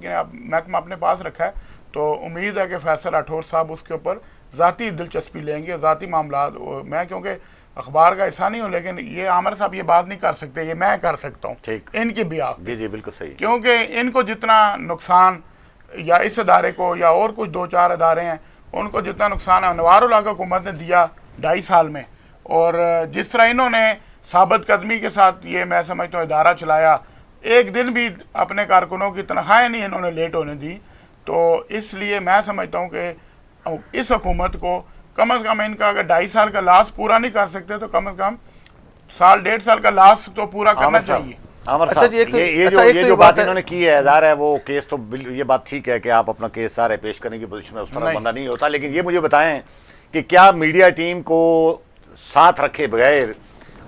महकमा अपने पास रखा है, तो उम्मीद है कि फैसल राठौर साहब उसके ऊपर ज़ाती दिलचस्पी लेंगे, ज़ाती मामला। मैं क्योंकि अखबार का हिस्सा नहीं हूँ, लेकिन ये आमिर साहब ये बात नहीं कर सकते, ये मैं कर सकता हूँ इनकी भी आप। जी बिल्कुल सही, क्योंकि इनको जितना नुकसान या इस अदारे को या और कुछ 2-4 अदारे हैं उनको जितना नुकसान है अनवर उल हक हुकूमत ने दिया 2.5 साल में, और जिस तरह इन्होंने साबित कदमी के साथ ये मैं समझता हूँ इदारा चलाया, एक दिन भी अपने कारकुनों की तनख्वाहें नहीं इन्होंने लेट होने दी, तो इसलिए मैं समझता हूँ कि इस हुकूमत को कम से कम इनका अगर 2.5 साल का लास्ट पूरा नहीं कर सकते तो कम से कम 1.5 साल का लास्ट तो पूरा करना चाहिए। अच्छा जी, ये जो बात इन्होंने की है, ज़ाहिर है वो केस तो ये बात ठीक है कि आप अपना केस सारे पेश करने की पोजीशन में उस तरह बंदा नहीं होता, लेकिन ये मुझे बताएं कि क्या मीडिया टीम को साथ रखे बगैर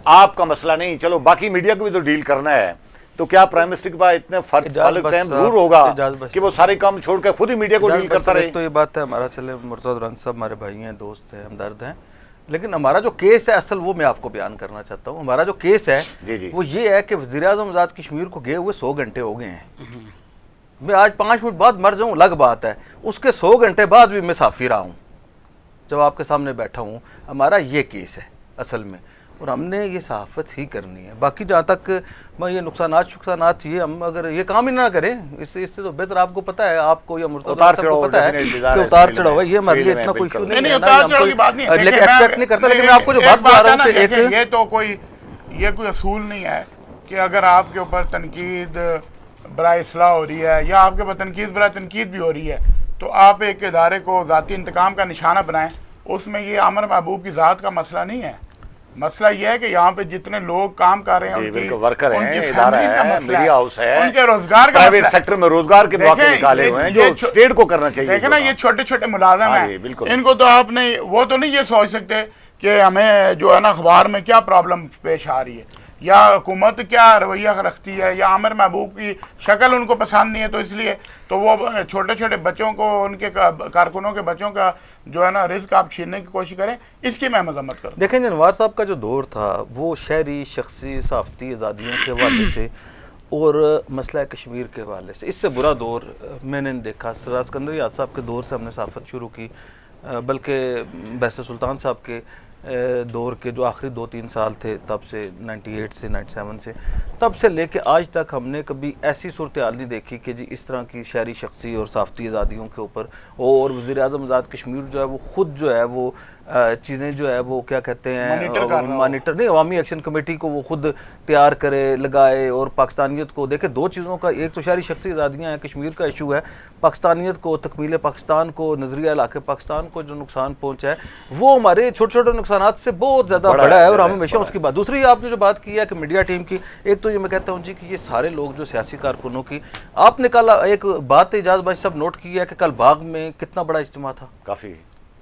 आपका मसला नहीं, चलो बाकी मीडिया को भी तो डील करना है, तो क्या प्राइम मिनिस्टर के पास इतने फालतू टाइम जरूर होगा कि वो सारे काम छोड़कर खुद ही मीडिया को डील करता रहे? तो ये बात है, हमारा चले मुर्तज़ा दुरानी साहब हमारे भाई हैं, दोस्त हैं, हमदर्द हैं, लेकिन हमारा जो केस है असल वो मैं आपको बयान करना चाहता हूँ। हमारा जो केस है वो ये है कि वज़ीर-ए-आज़म आज़ाद कश्मीर को गए हुए 100 घंटे हो गए हैं। मैं आज 5 मिनट बाद मर जाऊँ अलग बात है, उसके 100 घंटे बाद भी मैं साफ़ी रहा हूँ जब आपके सामने बैठा हूँ। हमारा ये केस है असल में, और हमने ये सहाफ़त ही करनी है। बाकी जहाँ तक मैं ये नुकसानात चाहिए, हम अगर ये काम ही ना करें, इससे तो बेहतर आपको पता है, आपको या मुर्तज़ा को पता है कि उतार चढ़ाव है, ये हमारे लिए इतना कोई इशू नहीं है, एक्सपेक्ट नहीं करता। लेकिन मैं आपको जो बात बता रहा हूँ कि एक ये तो कोई असूल नहीं है कि अगर आपके ऊपर तनकीद बराए इस्लाह हो रही है या आपके ऊपर तनकीद बराए तनकीद भी हो रही है, तो आप एक इदारे को ज़ाती इंतकाम का निशाना बनाएं। उसमें ये आमिर महबूब की ज़ात का मसला नहीं है। मसला ये है कि यहाँ पे जितने लोग काम कर रहे हैं उनकी वर्कर उनकी हैं, इदारा families का है, मसला मीडिया हाउस है, उनके रोजगार का प्राइवेट मसला है। सेक्टर में रोजगार के मौके देखें, निकाले हुए हैं जो स्टेट को करना चाहिए। देखें ना, ये छोटे छोटे मुलाजिम हाँ हैं, जी, बिल्कुल। इनको तो आपने वो तो नहीं ये सोच सकते कि हमें जो है ना अखबार में क्या प्रॉब्लम पेश आ रही है, या हुकूमत क्या रवैया रखती है, या आमिर महबूब की शक्ल उनको पसंद नहीं है तो इसलिए तो वो छोटे छोटे बच्चों को, उनके कारकुनों के बच्चों का जो है ना रिस्क आप छीनने की कोशिश करें, इसकी मैं मजम्मत करूँ। देखें जनवार साहब का जो दौर था वो शहरी शख्सी सहाफ़ती आज़ादियों के हवाले से और मसला कश्मीर के हवाले से इससे बुरा दौर मैंने नहीं देखा। सरदार सिकंदर याद साहब के दौर से हमने सहाफ़त शुरू की, बल्कि बैसर सुल्तान साहब के दौर के जो आखिरी 2-3 साल थे तब से 98 से 97 से तब से लेके आज तक हमने कभी ऐसी सूरत हाल नहीं देखी कि जी इस तरह की शहरी शख्सी और सहाफ़ती आज़ादियों के ऊपर और वज़ीर-ए-आज़म आज़ाद कश्मीर जो है वो ख़ुद जो है वो चीज़ें जो है वो क्या कहते हैं मॉनिटर नहीं, अवामी एक्शन कमेटी को वो खुद तैयार करे, लगाए और पाकिस्तानियत को देखे। दो चीज़ों का, एक तो शहरी शख्सी आज़ादियाँ हैं, कश्मीर का इशू है, पाकिस्तानियत को, तकमील पाकिस्तान को, नज़रिया इलाके पाकिस्तान को जो नुकसान पहुँचा है वो हमारे छोटे छोटे नुकसान से बहुत ज़्यादा बड़ा है और हम हमेशा उसकी बात। दूसरी आपने जो बात की है कि मीडिया टीम की, एक तो ये मैं कहता हूँ जी कि ये सारे लोग जो सियासी कारकुनों की, आपने कल एक बात इजाज़ भाई सब नोट की है कि कल बाग में कितना बड़ा इज्तिमा था, काफ़ी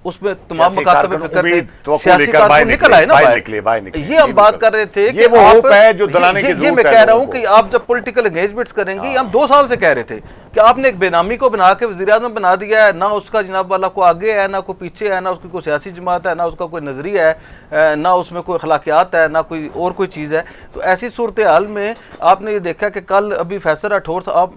उसमें तमाम मकातब सियासी कारकुन निकल आए ना निकले। ये हम बात कर रहे थे कि वो होप है जो दलाने की ये मैं कह रहा हूं कि आप जब पॉलिटिकल एंगेजमेंट्स करेंगे, हम 2 साल से कह रहे थे कि आपने एक बेनामी को बना के वज़ीर-ए-आज़म बना दिया है, ना उसका जनाब वाला को आगे है, ना कोई पीछे है, ना उसकी कोई सियासी जमात है, ना उसका कोई नज़रिया है, ना उसमें कोई अखलाकियात है, ना कोई और कोई चीज़ है। तो ऐसी सूरत हाल में आपने ये देखा कि कल अभी फैसल राठौर साहब,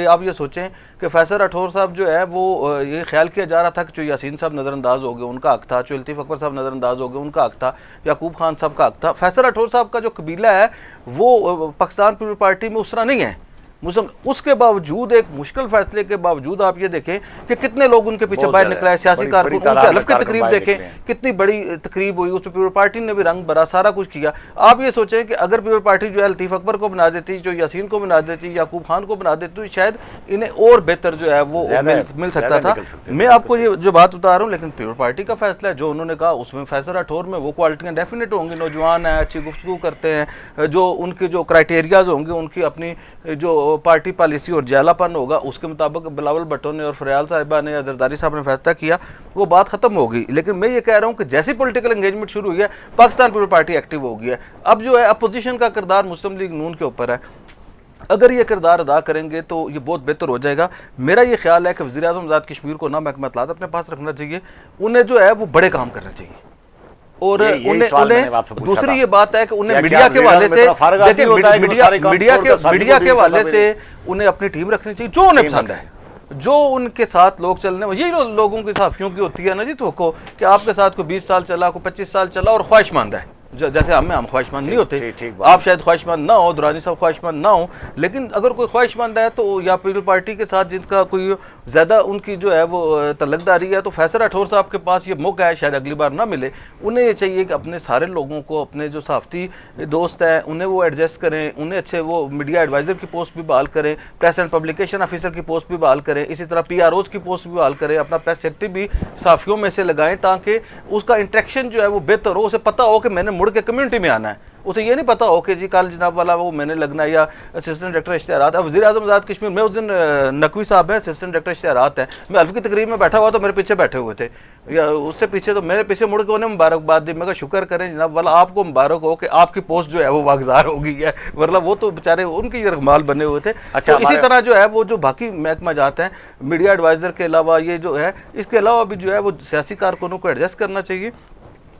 आप ये सोचें कि फैसल राठौर साहब जो है वो ये ख्याल किया जा रहा था कि जो यासीन साहब नज़रअंदाज हो गए उनका हक था, जो लतीफ़ अकबर साहब नज़रअंदाज हो गए उनका हक था, याकूब खान साहब का हक था। फैसल राठौर साहब का जो कबीला है वो पाकिस्तान पीपल पार्टी में उस तरह नहीं है मुस्लिम, उसके बावजूद एक मुश्किल फैसले के बावजूद आप ये देखें कि कितने लोग उनके पीछे बाहर निकला है, सियासी कारकुन, उनके हलफ की तकरीब देखें कितनी बड़ी तकरीब हुई, उसमें पीपल पार्टी ने भी रंग भरा, सारा कुछ किया। आप ये सोचें कि अगर पीपल पार्टी जो है लतीफ़ अकबर को बना देती, जो यासीन को बना देती, याकूब खान को बना देती, तो शायद इन्हें और बेहतर जो है वो मिल सकता था। मैं आपको ये जो बात बता रहा हूँ, लेकिन पीपल पार्टी का फैसला है, जो उन्होंने कहा उसमें फैसल राठौर में वो क्वालिटियाँ डेफिनेट होंगी, नौजवान है, अच्छी गुफ्तगू करते हैं, जो उनके जो क्राइटेरियाज होंगे, उनकी अपनी जो पार्टी पॉलिसी और जैलापन होगा उसके मुताबिक बिलावल भट्टो ने और फरियाल साहिबा ने या जरदारी साहब ने फैसला किया, वो बात खत्म होगी। लेकिन मैं ये कह रहा हूँ कि जैसी पॉलिटिकल एंगेजमेंट शुरू हुई है, पाकिस्तान पीपल पार्टी एक्टिव हो गई है। अब जो है अपोजिशन का किरदार मुस्लिम लीग नून के ऊपर है, अगर ये किरदार अदा करेंगे तो ये बहुत बेहतर हो जाएगा। मेरा ये ख्याल है कि वज़ीर-ए-आज़म आज़ाद कश्मीर को ना महकमा इत्तलात अपने पास रखना चाहिए, उन्हें जो है वो बड़े काम करना चाहिए। और उन्हें दूसरी ये बात है कि उन्हें मीडिया के हवाले से, देखिए मीडिया के हवाले से उन्हें अपनी टीम रखनी चाहिए जो उन्हें पसंद है, जो उनके साथ लोग चलने, यही लोगों की साफियों की होती है ना जी, तो कि आपके साथ कोई 20 साल चला, कोई 25 साल चला और ख्वाहिशमंद है, जैसे हम ख्वाहिशमंद नहीं होते, आप शायद ख्वाहिशमंद ना हो, दुरानी साहब ख्वाहिशमंद ना हो, लेकिन अगर कोई ख्वाहिशमंद है तो या पीपल पार्टी के साथ जिनका कोई ज़्यादा उनकी जो है वो तलकदारी है, तो फैसल राठौर साहब के पास ये मौका है, शायद अगली बार ना मिले। उन्हें ये चाहिए कि अपने सारे लोगों को, अपने जो सहाफ़ती दोस्त हैं उन्हें वो एडजस्ट करें, उन्हें अच्छे वो मीडिया एडवाइज़र की पोस्ट भी बहाल करें, प्रेस एंड पब्लिकेशन ऑफिसर की पोस्ट भी बहाल करें, इसी तरह PROs की पोस्ट भी बहाल करें, अपना प्रेस सेक्रेटरी भी सहाफ़ियों में से लगाएं ताकि उसका इंटरेक्शन जो है वो बेहतर हो, उसे पता हो कि मैंने मुड़ के कम्युनिटी में आना है, उसे ये नहीं पता हो कि जी कल जनाब वाला वो मैंने लगना है या असिस्टेंट डायरेक्टर इश्तिहारात। अब वज़ीर-ए-आज़म आज़ाद कश्मीर में उस दिन नकवी साहब हैं असिस्टेंट डायरेक्टर इश्तिहारात हैं, मैं हल्फ की तकरीब में बैठा हुआ तो मेरे पीछे बैठे हुए थे, या उससे पीछे तो मेरे पीछे मुड़ के उन्हें मुबारकबाद दी। मैं कहा शुक्र करें जनाब वाला, आपको मुबारक हो कि आपकी पोस्ट जो है वो वागजार हो गई है, वरना वो तो बेचारे उनके रगमाल बने हुए थे। अच्छा, तो इसी तरह जो है वो जो बाकी महकमा जाते हैं, मीडिया एडवाइज़र के अलावा ये जो है, इसके अलावा भी जो है वो सियासी कारकुनों को एडजस्ट करना चाहिए,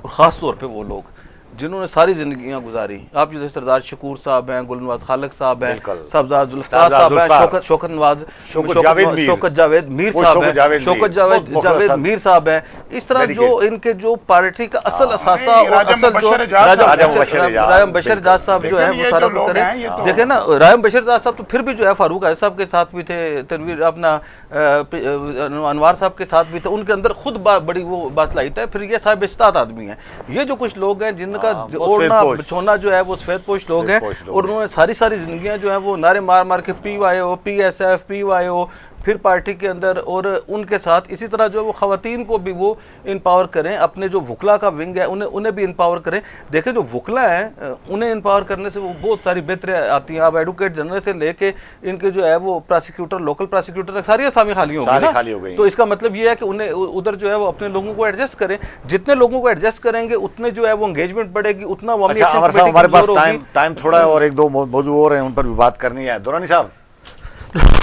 और ख़ास तौर पर वो लोग जिन्होंने सारी जिंदगियां गुजारी। आप जो सरदार शकूर साहब हैं, गुल नवाज खालिक साहब हैं, साहबजाद जुल्फ़िकार साहब हैं, शौकत नवाज, शौकत जावेद मीर साहब हैं, शौकत जावेद मीर साहब हैं, इस तरह जो इनके जो पार्टी का असल असासा और असल जो रायम बशर जाज साहब जो है वो सारा कुछ करें। देखें ना, रायम बशर जाज साहब तो फिर भी जो है फारूक आज़ साहब के साथ भी थे, तनवीर अपना अनवार साहब के साथ भी थे, उनके अंदर खुद बड़ी वो बासलाहियत है। फिर ये साहब इस्ताद आदमी हैं, ये जो कुछ लोग हैं जिनका ओढ़ना बिछोना जो है वो सफेद पोश लोग हैं, और उन्होंने सारी जिंदगियां जो है वो नारे मार मार के PYO, PSF, PYO, फिर पार्टी के अंदर, और उनके साथ इसी तरह जो है वो ख़वातीन को भी वो इम्पावर करें, अपने जो वकला का विंग है उन्हें भी इम्पावर करें। देखें जो वकला है उन्हें इम्पावर करने से वो बहुत सारी बेहतरी आती हैं। आप एडवोकेट जनरल से लेके इनके जो है वो प्रोसिक्यूटर, लोकल प्रोसिक्यूटर, सारी असामी खाली होगी ना, तो इसका मतलब ये है कि उन्हें उधर जो है वो अपने लोगों को एडजस्ट करें। जितने लोगों को एडजस्ट करेंगे उतने जो है वो एंगेजमेंट बढ़ेगी, उतना हमारे पास टाइम थोड़ा है और एक दो मौजू और हैं, उन पर भी बात करनी है। दुरानी साहब,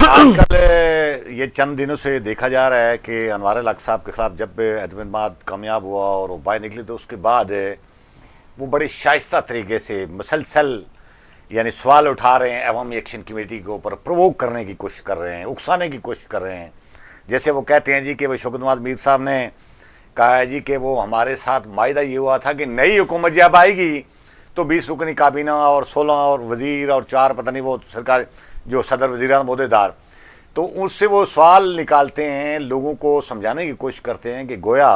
आजकल ये चंद दिनों से देखा जा रहा है कि अनवार अल हक साहब के खिलाफ जब एतमाद कामयाब हुआ और वो बाहर निकली, तो उसके बाद वो बड़े शाइस्ता तरीके से मुसलसल यानी सवाल उठा रहे हैं, अवामी एक्शन कमेटी के ऊपर प्रोवोक करने की कोशिश कर रहे हैं, उकसाने की कोशिश कर रहे हैं। जैसे वो कहते हैं जी कि वो शौकत नवाज मीर साहब ने कहा है जी कि वो हमारे साथ मायदा ये हुआ था कि नई हुकूमत जब आएगी तो 20 रुकनी काबीना और 16 और वजीर और 4 पता नहीं वो सरकार जो सदर वजीरान मोहदेदार, तो उससे वो सवाल निकालते हैं, लोगों को समझाने की कोशिश करते हैं कि गोया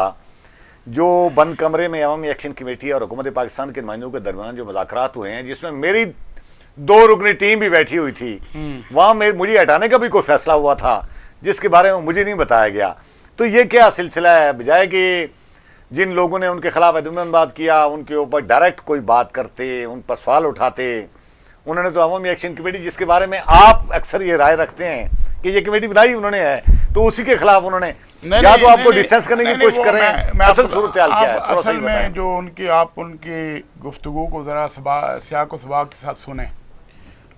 जो बंद कमरे में अवामी एक्शन कमेटी और हुकूमत पाकिस्तान के नुमाइंदों के दरमियान जो मुज़ाकरात हुए हैं, जिसमें मेरी 2 रुकनी टीम भी बैठी हुई थी, वहाँ मुझे हटाने का भी कोई फैसला हुआ था जिसके बारे में मुझे नहीं बताया गया। तो ये क्या सिलसिला है? बजाय कि जिन लोगों ने उनके खिलाफ बात किया उनके ऊपर डायरेक्ट कोई बात करते, उन पर सवाल उठाते, उन्होंने तो अवामी एक्शन कमेटी जिसके बारे में आप अक्सर ये राय रखते हैं कि ये कमेटी बनाई उन्होंने है, तो उसी के खिलाफ उन्होंने या तो आपको डिस्टेंस करने की कोशिश करें। असल सूरत हाल क्या है थोड़ा सा में जो उनकी गुफ्तगू को जरा सियाक व सबाक के साथ सुने।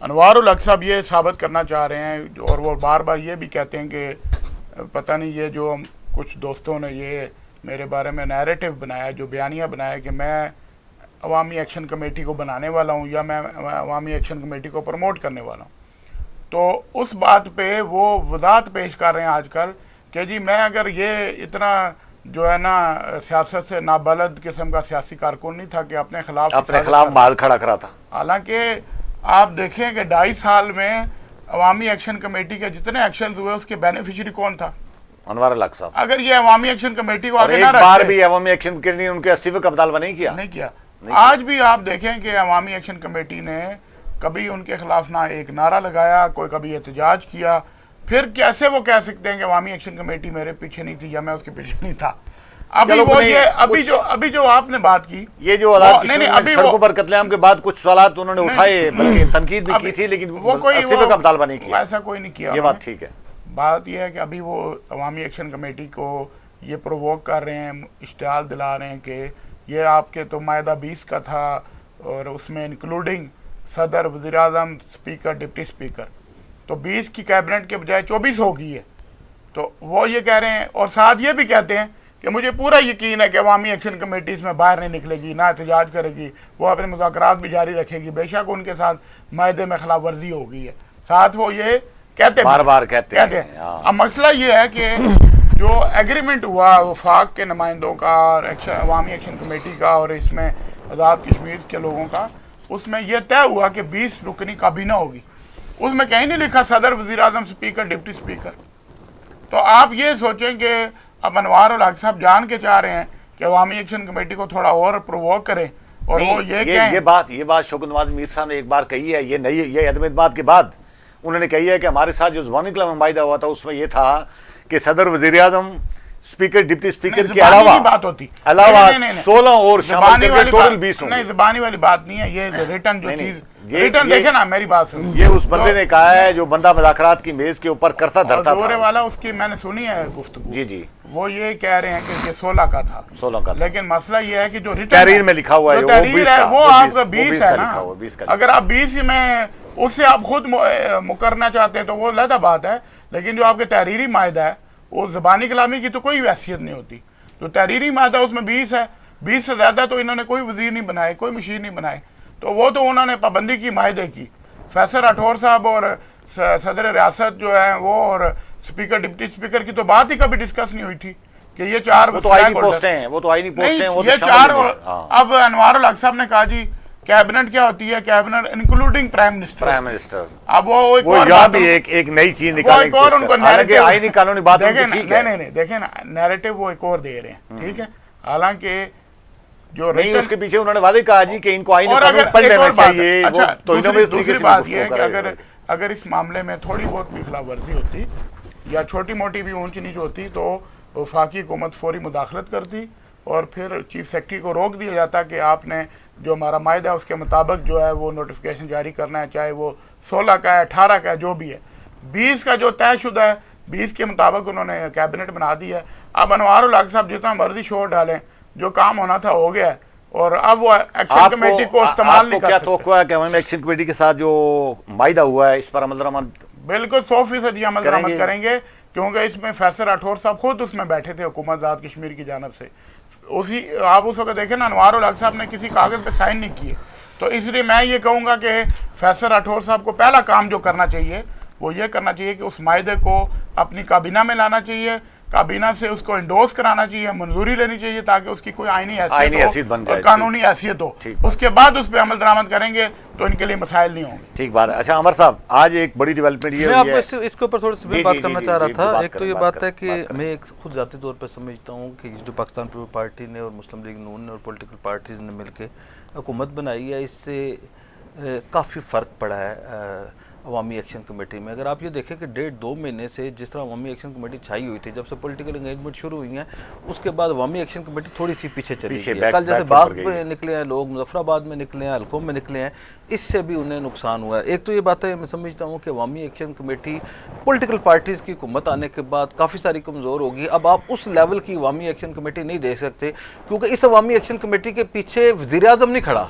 अनवार उल हक साहब ये साबित करना चाह रहे हैं और वो बार बार ये भी कहते हैं कि पता नहीं ये जो कुछ दोस्तों ने ये मेरे बारे में नैरेटिव बनाया, जो बयानिया बनाया कि मैं अवामी एक्शन कमेटी को बनाने वाला हूँ या मैं अवामी एक्शन कमेटी को प्रमोट करने वाला हूँ, तो उस बात पे वो वजाहत पेश कर रहे हैं आजकल कि जी मैं अगर ये इतना जो है ना सियासत से नाबलद किस्म का सियासी कारकुन नहीं था कि अपने खिलाफ माल खड़ा करा था। हालांकि आप देखें कि 2.5 साल में अवामी एक्शन कमेटी के जितने एक्शन हुए उसके बेनिफिशियरी कौन था? अनवार अल हक साहब। अगर ये अवामी एक्शन कमेटी को आगे ना रखते, बार भी अवामी एक्शन कमेटी ने उनके इस्तीफे का मुतालबा नहीं किया। आज भी आप देखें कि अवामी एक्शन कमेटी ने कभी उनके खिलाफ ना एक नारा लगाया, कोई कभी एहतजाज किया, फिर कैसे वो कह सकते हैं कि अवामी एक्शन कमेटी मेरे पीछे नहीं थी या मैं उसके पीछे नहीं था? अभी वो ये अभी जो आपने बात की, ये जो सड़कों पर कत्लेआम के बाद कुछ सवाल उन्होंने उठाए, बल्कि तनकीद भी की थी, लेकिन वो कोई इस्तीफे का मुतालबा नहीं किया। ऐसा कोई नहीं किया। ये बात ठीक है। बात यह है कि अभी वो अवामी एक्शन कमेटी को ये प्रोवोक कर रहे हैं, इश्तिहाल दिला रहे हैं कि ये आपके तो मायदा 20 का था और उसमें इंक्लूडिंग सदर, वज़ीर आज़म, स्पीकर, डिप्टी स्पीकर, तो 20 की कैबिनेट के बजाय 24 हो गई है। तो वो ये कह रहे हैं और साथ ये भी कहते हैं कि मुझे पूरा यकीन है कि अवामी एक्शन कमेटी इसमें बाहर नहीं निकलेगी, ना एहतजाज करेगी, वो अपने मुज़ाकरात भी जारी रखेगी, बेशक उनके साथ मायदे में खिलाफ वर्जी हो गई है। साथ वो ये कहते बार कहते हैं। अब मसला ये है कि जो एग्रीमेंट हुआ वफाक के नुमाइंदों का और अवामी एक्शन कमेटी का और इसमें आज़ाद कश्मीर के लोगों का, उसमें यह तय हुआ कि 20 रुकनी काबीना होगी। उसमें कहीं नहीं लिखा सदर, वज़ीर आज़म, स्पीकर, डिप्टी स्पीकर। तो आप ये सोचें कि अब अनवार उल हक साहब जान के चाह रहे हैं कि अवामी एक्शन कमेटी को थोड़ा और प्रोवोक करें और वो ये बात शौकत नवाज मीर साहब ने एक बार कही है, ये अदम के बाद उन्होंने कही है कि हमारे साथ जो ज़बानी कलम मायदा हुआ था उसमें यह था कि सदर, वज़ीर आज़म, स्पीकर, डिप्टी स्पीकर के अलावा बात होती 16 और शामिल करके टोटल 20 नहीं, ज़बानी वाली बात नहीं है, ये रिटर्न जो चीज रिटर्न देखे ना, मेरी बात सुन, ये उस बंदे ने कहा है जो बंदा मुज़ाकरात की मेज के ऊपर करता धरता था वाला, उसकी मैंने सुनी है गुफ्तगू। जी वो ये कह रहे हैं कि ये 16 का था, 16 का, लेकिन मसला ये है कि जो तहरीर में लिखा हुआ है वो आपका 20 है ना। अगर आप 20 में उससे आप खुद मुकरना चाहते हैं तो वो अलग बात है, लेकिन जो आपके तहरीरी मायदा है वो ज़बानी कलामी की तो कोई हैसियत नहीं होती। तो तहरीरी मायदा उसमें 20 है, 20 से ज़्यादा तो इन्होंने कोई वजीर नहीं बनाए, कोई मशीर नहीं बनाए, तो वो तो उन्होंने पाबंदी की मायदे की। फैसल राठौर साहब और सदर रियासत जो है वो और स्पीकर, डिप्टी स्पीकर की तो बात ही कभी डिस्कस नहीं हुई थी कि ये 4 वो तो आईनी पोस्टें हैं, वो तो आईनी पोस्टें हैं, वो ये 4। अब अनवार उल हक साहब ने कहा जी कैबिनेट क्या होती है, कैबिनेट इंक्लूडिंग प्राइम मिनिस्टर। अब वो यहाँ भी एक नई चीज निकालने की हालांकि आईनी कानूनी बात नहीं देखे ना, नैरेटिव वो एक और दे रहे हैं, ठीक है। हालांकि जो नहीं उसके पीछे उन्होंने वादे कहा जी कि इनको आईनी कानून पढ़ लेना चाहिए। तो दूसरी बात ये है कि अगर इस मामले में थोड़ी बहुत भी खिलाफ वर्जी होती या छोटी मोटी भी ऊंच नीच होती तो वफाकी हुकूमत फौरी मुदाखलत करती और फिर चीफ सेक्रेटरी को रोक दिया जाता कि आपने जो हमारा मायदा है उसके मुताबिक जो है वो नोटिफिकेशन जारी करना है, चाहे वो 16 का है, 18 का है, जो भी है। 20 का जो तयशुदा है, 20 के मुताबिक उन्होंने कैबिनेट बना दी है। अब अनवार उल हक साहब जितना मर्जी शोर डालें, जो काम होना था हो गया है और अब वो एक्शन कमेटी को इस्तेमाल नहीं कर सकते। क्या तो है कि एक्शन कमेटी के साथ जो मायदा हुआ है इस पर अमल दरामद बिल्कुल 100% अमल दरामद करेंगे, क्योंकि इसमें फैसल राठौर साहब खुद उसमें बैठे थे हुकूमत आज़ाद कश्मीर की जानब से। उसी आप उस वक्त देखें ना, अनवार उल हक साहब ने किसी कागज़ पे साइन नहीं किए। तो इसलिए मैं ये कहूँगा कि फैसल राठौर साहब को पहला काम जो करना चाहिए वो ये करना चाहिए कि उस मायदे को अपनी काबीना में लाना चाहिए, काबीना से उसको इंडोर्स कराना चाहिए, मंजूरी लेनी चाहिए, ताकि उसकी कोई आईनी हैसियत बन हो, जाए, कानूनी हैसियत हो। उसके बाद उस पर अमल दरामद करेंगे तो इनके लिए मसाइल नहीं होंगे। ठीक बात है। अच्छा अमर साहब, आज एक बड़ी डेवलपमेंट ये मैं आपको इसके ऊपर थोड़ी सी बात करना चाह रहा था। एक तो ये बात है कि मैं एक खुद जाती तौर पर समझता हूँ कि जो पाकिस्तान पीपल पार्टी ने और मुस्लिम लीग नून ने और पॉलिटिकल पार्टीज़ ने मिलकर हुकूमत बनाई है, इससे काफ़ी फ़र्क पड़ा है अवामी एक्शन कमेटी में। अगर आप ये देखें कि 1.5-2 महीने से जिस तरह अवामी एक्शन कमेटी छाई हुई थी, जब से पॉलिटिकल एंगेजमेंट शुरू हुई है उसके बाद अवामी एक्शन कमेटी थोड़ी सी पीछे चली गई है। कल जैसे बाग पे निकले हैं लोग, मुजफ्फराबाद में निकले हैं, हल्कों में निकले हैं, इससे भी उन्हें नुकसान हुआ है। एक तो ये बात है, मैं समझता हूँ कि अवामी एक्शन कमेटी पॉलिटिकल पार्टीज़ की हुकूमत आने के बाद काफ़ी सारी कमज़ोर होगी। अब आप उस लेवल की अवामी एक्शन कमेटी नहीं दे सकते, क्योंकि इस अवामी एक्शन कमेटी के पीछे वज़ीर आज़म नहीं खड़ा।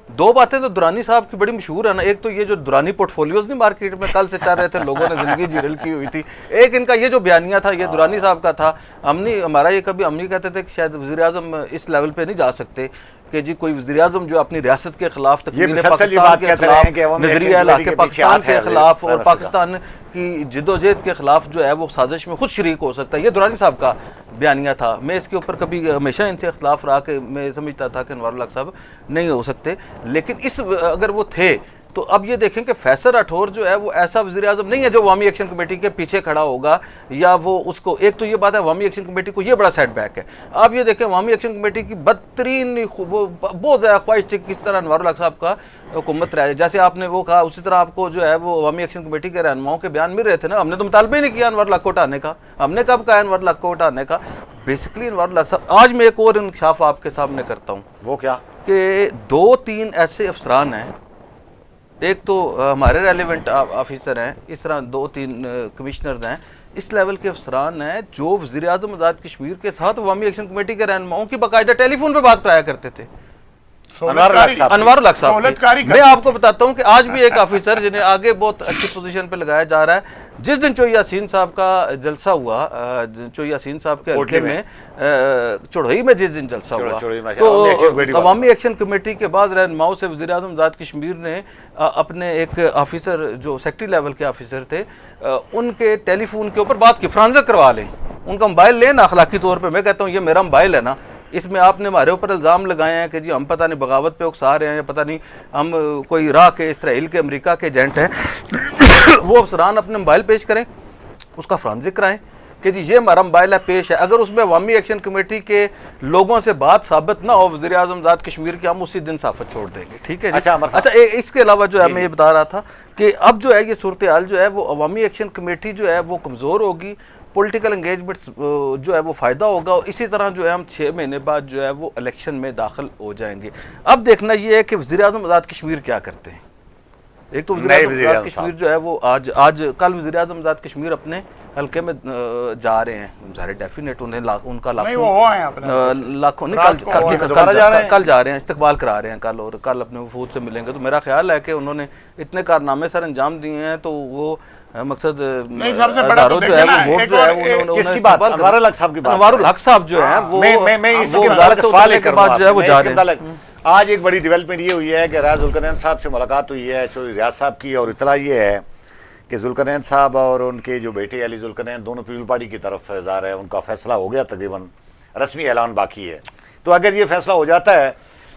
दो बातें तो दुरानी साहब की बड़ी मशहूर है ना, एक तो ये जो दुरानी पोर्टफोलियोज नहीं मार्केट में कल से चल रहे थे, लोगों ने जिंदगी जीरल की हुई थी। एक इनका ये जो बयानिया था ये दुरानी साहब का था। हमारा ये कभी हम नहीं कहते थे कि शायद वज़ीर आज़म इस लेवल पे नहीं जा सकते कि जी कोई वज़ीर आज़म जो अपनी रियासत के खिलाफ, तकरीर पाकिस्तान के खिलाफ, नजरिया इलाके पाकिस्तान के खिलाफ और पाकिस्तान की जिदोजहद के खिलाफ जो है वो साजिश में खुद शरीक हो सकता है, ये दुरानी साहब का बयानिया था। मैं इसके ऊपर कभी हमेशा इनसे इख्तलाफ रहा कि मैं समझता था कि अनवार उल हक साहब नहीं हो सकते, लेकिन इस अगर वो थे तो अब ये देखें कि फैसल राठौर जो है वो ऐसा वज़ीर आज़म नहीं है जो अवामी एक्शन कमेटी के पीछे खड़ा होगा या वो उसको, एक तो ये बात है अवामी एक्शन कमेटी को ये बड़ा सेटबैक है। आप ये देखें अवामी एक्शन कमेटी की बदतरीन वो बहुत ज़्यादा ख्वाहिश थी किस तरह अनवार उल हक साहब का हुकूमत रहे, जैसे आपने वो कहा उसी तरह आपको जो है वो अवामी एक्शन कमेटी के रहनुमाओं के बयान मिल रहे थे ना। हमने तो मुतालबा ही नहीं किया अनवार उल हक को हटाने का, हमने कब कहा अनवार उल हक को हटाने का। बेसिकली अनवार उल हक साहब, आज मैं एक और इंकशाफ आपके सामने करता हूँ। वो क्या कि 2-3 ऐसे अफसरान हैं, एक तो हमारे रेलिवेंट ऑफिसर हैं, इस तरह 2-3 कमिश्नर हैं, इस लेवल के अफसरान हैं जो वज़ीर आज़म आज़ाद कश्मीर के साथ अवामी एक्शन कमेटी के रहनुमाओं की बाकायदा टेलीफोन पे बात कराया करते थे। अनवार उल हक साहब, मैं आपको बताता हूँ कि आज भी एक ऑफिसर जिन्हें आगे बहुत अच्छी पोजीशन पे लगाया जा रहा है, जिस दिन चोई यासीन साहब का जलसा हुआ, चोई यासीन साहब के हल्के में चढ़ोई में जिस दिन जलसा हुआ, तो अवामी एक्शन कमेटी के बाद रहनुमाओं से वज़ीर आज़म आज़ाद कश्मीर ने अपने एक ऑफिसर जो सेक्रेटरी लेवल के ऑफिसर थे उनके टेलीफोन के ऊपर बात की, फ्रांसर करवा लें, उनका मोबाइल लें ना अखलाकी तौर पर। मैं कहता हूँ ये मेरा मोबाइल है ना, इसमें आपने हमारे ऊपर इल्ज़ाम लगाए हैं कि जी हम पता नहीं बगावत पे उकसा रहे हैं या पता नहीं हम कोई इराक के, इसराइल के, अमेरिका के एजेंट हैं। वो अफसरान अपने मोबाइल पेश करें, उसका फ्रांजिक कराएं कि जी ये हमारा मोबाइल है, पेश है। अगर उसमें अवामी एक्शन कमेटी के लोगों से बात साबित ना हो वज़ीर आज़म आज़ाद कश्मीर की, हम उसी दिन साफत छोड़ देंगे। ठीक है। अच्छा इसके अलावा जो है मैं ये बता रहा था कि अब जो है ये सूरत हाल जो है वो अवामी एक्शन कमेटी जो है वो कमज़ोर होगी, पॉलिटिकल एंगेजमेंट जो है वो फ़ायदा होगा, और इसी तरह जो है हम 6 महीने बाद जो है वो इलेक्शन में दाखिल हो जाएंगे। अब देखना ये है कि वज़ीर आज़म आज़ाद कश्मीर क्या करते हैं। एक तो वज़ीर आज़म आज़ाद कश्मीर जो है वो आज कल वज़ीर आज़म आज़ाद कश्मीर अपने हल्के में जा रहे हैं, ज़ाहिर डेफिनेट उन्हें उनका लाखों नहीं कल जा रहे हैं, इस्तकबाल करा रहे हैं कल, और कल अपने वफूद से मिलेंगे। तो मेरा ख्याल है कि उन्होंने इतने कारनामे सर अंजाम दिए हैं, तो वो मकसद हज़ारों जो है वो वोट जो है अनवार उल हक साहब की बात, अनवार उल हक साहब जो है वो जा रहे हैं। आज एक बड़ी डेवलपमेंट ये हुई है कि राज जुल्करनैन साहब से मुलाकात हुई है, चौधरी रियाज साहब की, और इतना ये है कि जुल्करनैन साहब और उनके जो बेटे अली जुल्करनैन दोनों पीपल पार्टी की तरफ जा रहे हैं। उनका फैसला हो गया, तकरीबन रस्मी ऐलान बाकी है। तो अगर ये फैसला हो जाता है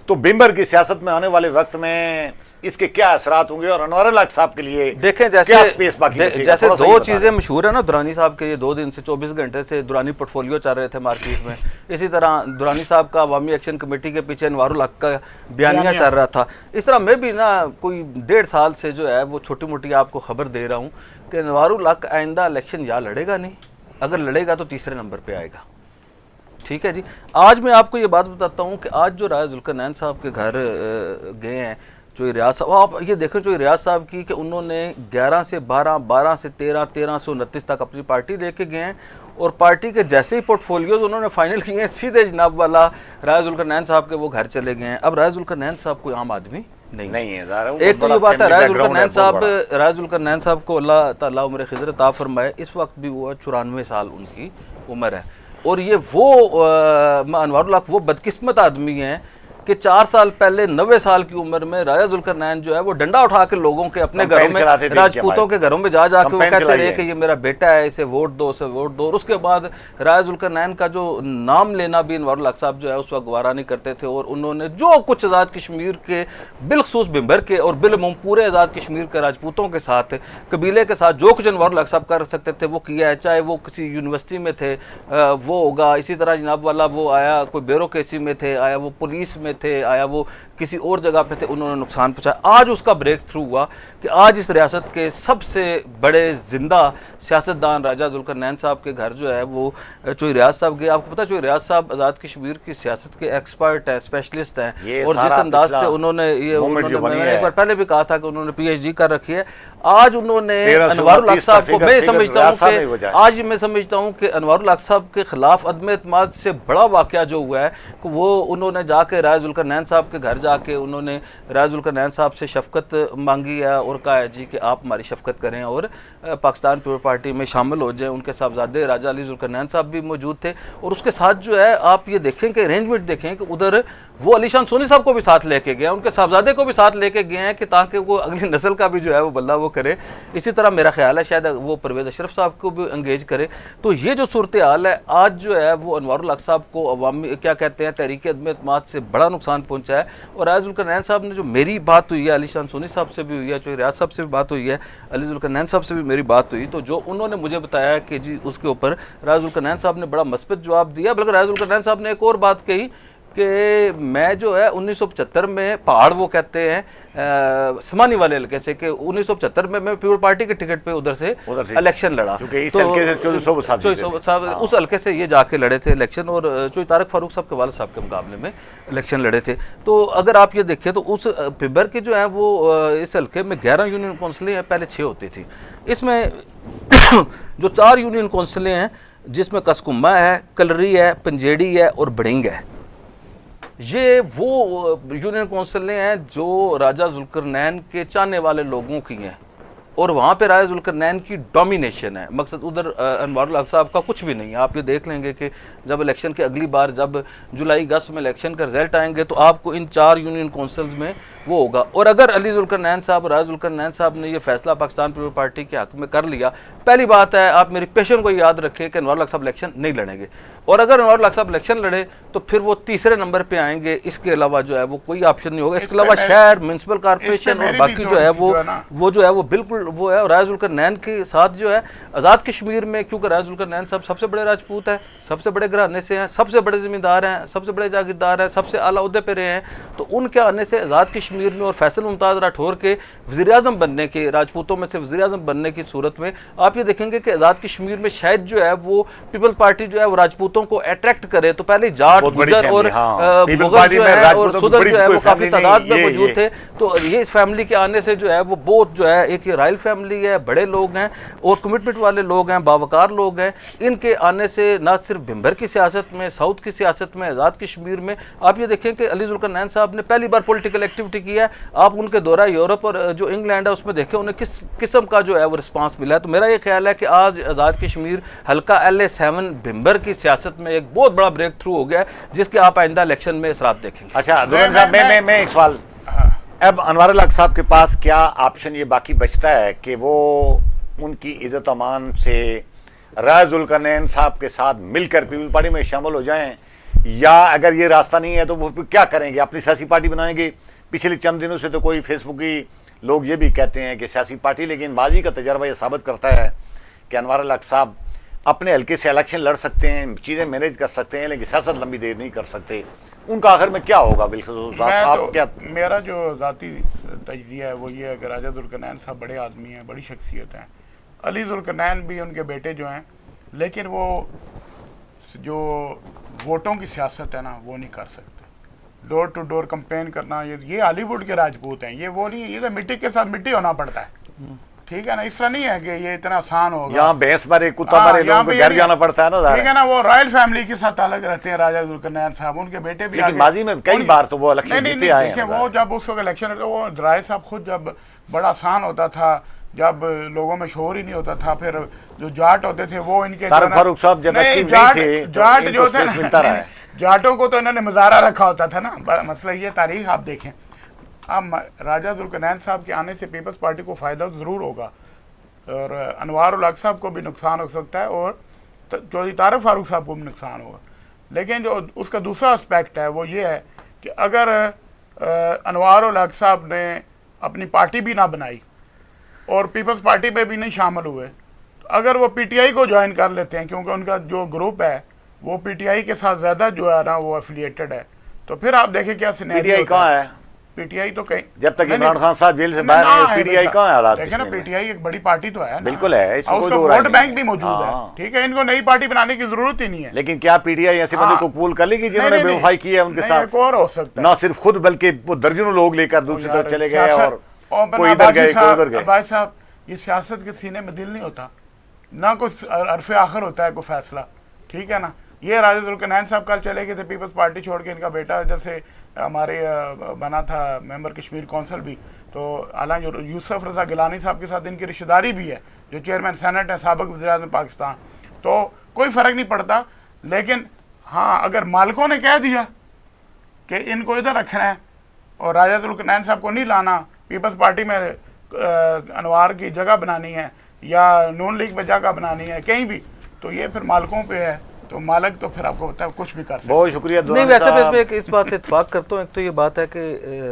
तो बिम्बर की सियासत में आने वाले वक्त में इसके क्या असरात होंगे और अनवर अल हक साहब के लिए देखें जैसे क्या स्पेस बाकी बचेगा? जैसे थोड़ा सा ये दो बता चीजें दें। मशहूर है ना, दुरानी साहब के ये 2 दिन से 24 घंटे से दुरानी पोर्टफोलियो चल रहे थे मार्केट में, इसी तरह दुरानी साहब का अवामी एक्शन कमेटी के पीछे अनवारुल हक का बयानिया चल रहा था। इस तरह मैं भी ना कोई 1.5 साल से जो है वो छोटी मोटी आपको खबर दे रहा हूँ कि अनवारुल हक आइंदा इलेक्शन या लड़ेगा नहीं, अगर लड़ेगा तो तीसरे नंबर पे आएगा। ठीक है जी। आज मैं आपको ये बात बताता हूँ कि आज जो राय जुल्करनैन साहब के घर गए हैं चोई रियाज साहब, आप ये देखें चोई रियाज साहब की कि उन्होंने 11 से 12, 12 से 13, 13 से 29 तक अपनी पार्टी लेके गए हैं और पार्टी के जैसे ही पोर्टफोलियोज उन्होंने फाइनल किए हैं सीधे जनाब वाला राय जुल्करनैन साहब के वो घर चले गए हैं। अब राय जुल्करनैन साहब कोई आम आदमी नहीं है ज़ाहिर है, वो एक तो बड़ा ये बात है family राय background है, जुल्करनैन साहब को अल्लाह ताला उम्र खिजर अता फरमाए, इस वक्त भी वो 94 साल उनकी उम्र है और ये वो अनवारुल हक वो बदकिस्मत आदमी हैं कि 4 साल पहले 90 साल की उम्र में राजा जुल्करनैन जो है वो डंडा उठा के लोगों के अपने घरों में, राजपूतों के घरों में जा के वो कहते रहे कि ये मेरा बेटा है, इसे वोट दो, उसे वोट दो। और उसके बाद राजा जुल्करनैन का जो नाम लेना भी अनवारुल हक साहब जो है उस वक्त गवारा नहीं करते थे और उन्होंने जो कुछ आज़ाद कश्मीर के बिलखसूस बिम्बर के और बिलमुम पूरे आज़ाद कश्मीर के राजपूतों के साथ, कबीले के साथ जो कुछ अनवारुल हक साहब कर सकते थे वो किया है। चाहे वो किसी यूनिवर्सिटी में थे वो होगा, इसी तरह जनाब वाला वो आया कोई ब्यूरोक्रेसी में थे, आया वो पुलिस में थे, आया वो किसी और जगह पे थे, उन्होंने नुकसान पहुंचाया। आज उसका ब्रेक थ्रू हुआ कि आज इस रियासत के सबसे बड़े जिंदा सियासतदान राजा जुल्करनैन साहब के घर जो है वो चोई रियाज साहब गए। आपको पता है चोई रियाज साहब आज़ाद कश्मीर की सियासत के एक्सपर्ट हैं, स्पेशलिस्ट हैं और जिस अंदाज से उन्होंने मैंने एक बार पहले भी कहा था कि उन्होंने PhD कर रखी है। आज उन्होंने अनवारुल हक साहब को मैं समझता हूँ कि अनवारुल हक साहब के खिलाफ अदम एतमाद से बड़ा वाक़या जो हुआ है कि वो उन्होंने जाके राय जुल्करनैन साहब के घर जाके उन्होंने राय जुल्करनैन साहब से शफकत मांगी है और कहा है जी कि आप हमारी शफकत करें और पाकिस्तान पीपल पार्टी में शामिल हो जाएं। उनके साहबजादे राजा अली जुल्करनैन साहब भी मौजूद थे और उसके साथ जो है आप ये देखें कि अरेंजमेंट देखें कि उधर वो अलीशान सोनी साहब को भी साथ लेके गए, उनके साहबजादे को भी साथ लेके गए हैं कि ताकि वो अगली नस्ल का भी जो है वो बल्ला वो करे। इसी तरह मेरा ख्याल है शायद वो परवेज़ अशरफ साहब को भी एंगेज करे। तो ये जो सूरत हाल है आज जो है वो अनवारुल हक साहब को अवामी क्या कहते हैं तहरीक अदम एतमाद से बड़ा नुकसान पहुंचा है। और राय जुल्करनैन साहब ने जो मेरी बात हुई है अलीशान सोनी साहब से भी हुई है, जो रियाज साहब से भी बात हुई है, अली जुल्करनैन साहब से भी मेरी बात हुई, तो जो उन्होंने मुझे बताया कि जी उसके ऊपर राय जुल्करनैन साहब ने बड़ा मस्बत जवाब दिया। बल्कि राय जुल्करनैन साहब ने एक और बात कही कि मैं जो है 1975 में पहाड़ वो कहते हैं समानी वाले हल्के से कि 1975 में मैं पीपल पार्टी के टिकट पे उधर से इलेक्शन लड़ा, तो उस हल्के से ये जाके लड़े थे इलेक्शन और चोई तारक फारूक साहब के वालिद साहब के मुकाबले में इलेक्शन लड़े थे। तो अगर आप ये देखें तो उस पिबर की जो है वो इस हल्के में 11 यूनियन काउंसिलें हैं, पहले 6 होती थी। इसमें जो 4 यूनियन काउंसिलें हैं जिसमें कसकुम्मा है, कलरी है, पंजेड़ी है और बड़िंग है, ये वो यूनियन काउंसिलें हैं जो राजा जुल्करनैन के चाहने वाले लोगों की हैं और वहाँ पे राजा जुल्करनैन की डोमिनेशन है। मकसद उधर अनवारुल हक साहब का कुछ भी नहीं है। आप ये देख लेंगे कि जब इलेक्शन के अगली बार जब जुलाई अगस्त में इलेक्शन का रिजल्ट आएंगे तो आपको इन 4 यूनियन काउंसिल्स में वो होगा। और अगर अली जुल्करनैन साहब राजा जुल्करनैन साहब ने ये फैसला पाकिस्तान पीपल पार्टी के हक में कर लिया, पहली बात है आप मेरी पेशन को याद रखें कि अनवारुल हक साहब इलेक्शन नहीं लड़ेंगे और अगर अनवारुल हक साहब इलेक्शन लड़े तो फिर वो तीसरे नंबर पे आएंगे, इसके अलावा जो है वो कोई ऑप्शन नहीं होगा। इसके अलावा शहर म्यूनसिपल कॉर्पोरेशन और बाकी जो है वो जो है वो बिल्कुल वो है। राजा जुल्करनैन के साथ जो है आज़ाद कश्मीर में, क्योंकि राजा जुल्करनैन साहब सबसे बड़े राजपूत हैं, सबसे बड़े घराने से हैं, सबसे बड़े ज़मींदार हैं, सबसे बड़े जागीरदार हैं, सबसे आला उहदे पे रहे हैं, तो उनके आने से आज़ाद कश्मीर में और फैसल मुमताज़ राठौर के वज़ीर-ए-आज़म बनने के, राजपूतों में से वज़ीर-ए-आज़म बनने की सूरत में आप ये देखेंगे कि आज़ाद कश्मीर में शायद जो है वो पीपल पार्टी जो है वो राजपूतों को अट्रैक्ट करे। तो पहले जाट, गुजर और मुगल जो है और सुदर जो है वो काफ़ी तादाद में मौजूद थे। तो ये इस फैमिली के आने से जो है वो बहुत जो है एक रॉयल फैमिली है, बड़े लोग हैं और कमिटमेंट वाले लोग हैं, बावकार लोग हैं। इनके आने से ना सिर्फ भिम्बर की सियासत में, साउथ की सियासत में, आज़ाद कश्मीर में आप ये देखें कि अली जुल्करनैन साहब ने पहली बार पॉलिटिकल एक्टिविटी की है। आप उनके दौरा यूरोप और जो इंग्लैंड है उसमें देखें उन्हें किस किस्म का जो है वो रिस्पांस मिला है। तो मेरा ये ख्याल है कि आज आज़ाद कश्मीर हल्का LA7 भिम्बर की सियासत में एक बहुत बड़ा ब्रेक थ्रू हो गया जिसके आप आइंदा इलेक्शन में असरात देखेंगे। अच्छा दुल्हन साहब, मैं एक सवाल, अब अनवारुल हक साहब के पास क्या ऑप्शन ये बाकी बचता है कि वो उनकी इज्जत अमान से राय जुल्करनैन साहब के साथ मिलकर पीपल पार्टी में शामिल हो जाएं या अगर ये रास्ता नहीं है तो वो फिर क्या करेंगे, अपनी सियासी पार्टी बनाएंगे। पिछले चंद दिनों से तो कोई फेसबुक की लोग ये भी कहते हैं कि सियासी पार्टी, लेकिन माजी का तजर्बा ये साबित करता है कि अनवार अल हक साहब अपने हल्के से इलेक्शन लड़ सकते हैं, चीज़ें मैनेज कर सकते हैं, लेकिन सियासत लंबी देर नहीं कर सकते। उनका आखिर में क्या होगा? बिल्कुल आप क्या? मेरा जो ज़ाती तजिया है वो ये है कि राजा जुल्करनैन साहब बड़े आदमी हैं, बड़ी शख्सियत हैं। अली जुल्करनैन भी उनके बेटे जो हैं, लेकिन वो जो वोटों की सियासत है ना वो नहीं कर सकते। डोर टू डोर कंपेन करना, ये हॉलीवुड के राजपूत हैं, ये वो नहीं, ये तो मिट्टी के साथ मिट्टी होना पड़ता है, ठीक है ना। इस तरह नहीं है कि ये इतना आसान होगा। यहाँ भैंस मारे कुत्ता मारे लोगों को घर जाना पड़ता है ना, ठीक है ना। वो रॉयल फैमिली के साथ अलग रहते हैं राजा जुल्करनैन साहब, उनके बेटे भी। लेकिन माजी में कई बार तो वो इलेक्शन जीते आए हैं। वो जब उस वक्त इलेक्शन, वो राय साहब खुद जब बड़ा आसान होता था, जब लोगों में शोर ही नहीं होता था, फिर जो जाट होते थे वो इनके फारूक साहब जब जाट जो थे ना, जाटों को तो इन्होंने मुजाहरा रखा होता था ना। मसला ये तारीख आप देखें। अब राजा जुल्करनैन साहब के आने से पीपल्स पार्टी को फ़ायदा ज़रूर होगा, और अनवार उल हक साहब को भी नुकसान हो सकता है, और चौधरी तारक फारूक साहब को भी नुकसान होगा। लेकिन जो उसका दूसरा एस्पेक्ट है वो ये है कि अगर अनवार उल हक साहब ने अपनी पार्टी भी ना बनाई और पीपल्स पार्टी में भी नहीं शामिल हुए, तो अगर वो पीटीआई को ज्वाइन कर लेते हैं, क्योंकि उनका जो ग्रुप है वो पीटीआई के साथ ज़्यादा जो है ना वो एफिलिएटेड है, तो फिर आप देखें क्या सिनेरियो। पीटीआई कहाँ है? पीटीआई तो कहीं, जब तक इमरान खान साहब जेल से बाहर है, पीटीआई कहाँ है? हालात देखें ना, पीटीआई एक बड़ी पार्टी तो है, बिल्कुल है, इसमें कोई वोट बैंक भी मौजूद है, ठीक है। इनको नई पार्टी बनाने की जरूरत ही नहीं है। लेकिन क्या पीटीआई ऐसे बंदे को कबूल कर लेगी जिन्होंने बेवफाई की है उनके साथ? और हो सकता है, ना सिर्फ खुद बल्कि वो दर्जनों लोग लेकर दूसरी तरफ चले गए, और कोई इधर गए कोई उधर गए। भाई साहब, ये सियासत के सीने में दिल नहीं होता ना, कुछ अरफे आखिर होता है कोई फैसला, ठीक है ना। ये राजा जुल्करनैन साहब कल चले गए थे पीपल्स पार्टी छोड़ के, इनका बेटा इधर से हमारे बना था मेंबर कश्मीर कौंसिल भी, तो हालांकि यूसुफ रजा गिलानी साहब के साथ इनकी रिश्तेदारी भी है, जो चेयरमैन सेनेट है, साबिक वज़ीर-ए-आज़म पाकिस्तान, तो कोई फ़र्क नहीं पड़ता। लेकिन हाँ, अगर मालिकों ने कह दिया कि इनको इधर रखना है और राजा जुल्करनैन साहब को नहीं लाना, पीपल्स पार्टी में अनवार की जगह बनानी है या नून लीग में जगह बनानी है कहीं भी, तो ये फिर मालिकों पे है, तो मालिक तो फिर आपको पता है कुछ भी कर सकते। बहुत शुक्रिया। नहीं, वैसे मैं इसमें इस बात से इत्तेफाक करता हूँ। एक तो ये बात है कि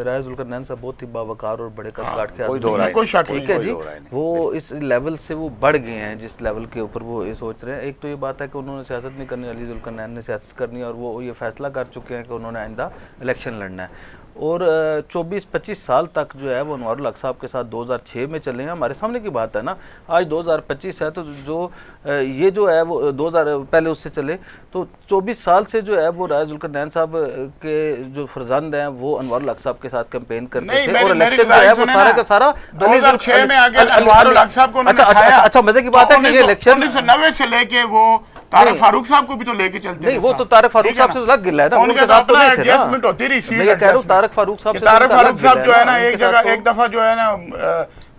राजा जुल्करनैन साहब बहुत ही बावकार और बड़े कद काट के आदमी, ठीक है जी, वो इस लेवल से वो बढ़ गए हैं जिस लेवल के ऊपर वो ये सोच रहे हैं। एक तो ये बात है कि उन्होंने सियासत नहीं करनी, अली जुल्करनैन ने सियासत करनी, और वो ये फैसला कर चुके हैं कि उन्होंने आइंदा इलेक्शन लड़ना है। और 24-25 साल तक जो है वो अनवार उल हक साहब के साथ 2006 में चले हैं। हमारे सामने की बात है ना, आज 2025 है, तो जो ये जो है वो 2000 पहले उससे चले, तो 24 साल से जो है वो राजा जुल्करनैन साहब के जो फर्जंद हैं वो अनवार उल हक साहब के साथ कैंपेन करते थे, और इलेक्शन जो है वो सारा का सारा 2006 में आगे अनवार उल हक साहब को उन्होंने खाया। अच्छा, मजे की बात है कि ये इलेक्शन 1990 से लेके वो तारक फारूक साहब को भी तो लेके चलते हैं। नहीं, वो तो तारक फारूक साहब से तो लग गिला है ना, उनके साथ तो नहीं थे ना। एडजस्टमेंट होती रही, मैं ये कह रहा हूं तारक फारूक साहब से, तारक फारूक साहब जो है ना एक जगह एक दफा जो है ना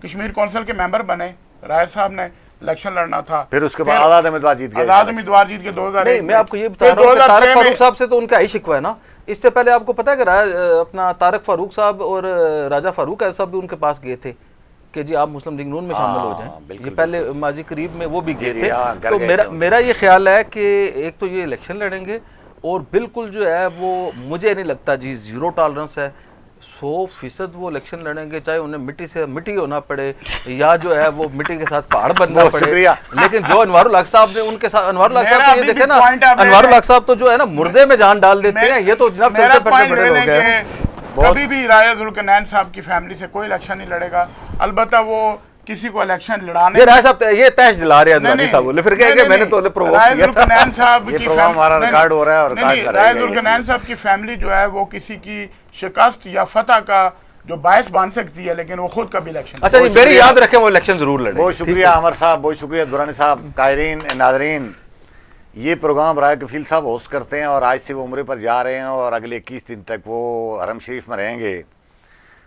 कश्मीर कौंसिल के मेंबर बने, राय साहब ने इलेक्शन लड़ना था, फिर उसके बाद आजाद उम्मीदवार जीत गए। आजाद उम्मीदवार जीत के 2001। मैं आपको ये बता रहा हूं तारक फारूक साहब से तो उनका ही शिकवा है ना। इससे पहले आपको पता है कि अपना तारक फारूक साहब और राजा फारूक साहब भी उनके पास गए थे कि जी आप मुस्लिम लीग नून में शामिल हो जाएं। ये पहले माजी करीब में वो भी गए थे। तो मेरा ये ख्याल है कि एक तो ये इलेक्शन लड़ेंगे, और बिल्कुल जो है वो मुझे नहीं लगता जी जीरो टॉलरेंस है, 100% वो इलेक्शन लड़ेंगे, चाहे उन्हें मिट्टी से मिट्टी होना पड़े या जो है वो मिट्टी के साथ पहाड़ बनना पड़े। लेकिन जो अनवार उल हक साहब ने उनके साथ, अनवार उल हक साहब तो ये देखे ना, अनवार उल हक साहब तो जो है ना मुर्दे में जान डाल देते हैं, ये तो जनाब चलते फिरते बड़े हो गए। कभी भी राजा जुल्करनैन साहब की फैमिली से कोई इलेक्शन नहीं लड़ेगा, अलबत्ता वो किसी को इलेक्शन लड़ाने, ये राय साहब ये तैश दिला रहे हैं साहब बोले, फिर कहेंगे मैंने तो प्रोवोक किया था। जुल्करनैन साहब की हमारा रिकॉर्ड हो रहा है, और राजा जुल्करनैन साहब की फैमिली जो है वो किसी की शिकस्त या फतह का जो बायस बन सकती है, लेकिन वो खुद कभी इलेक्शन। अच्छा, मेरी याद रखें वो इलेक्शन जरूर लड़े। बहुत शुक्रिया अमर साहब, बहुत शुक्रिया दुरानी साहब। कायरीन नाजरीन, ये प्रोग्राम राय कफील साहब होस्ट करते हैं, और आज से वो उम्रे पर जा रहे हैं और अगले 21 दिन तक वो हरम शरीफ में रहेंगे।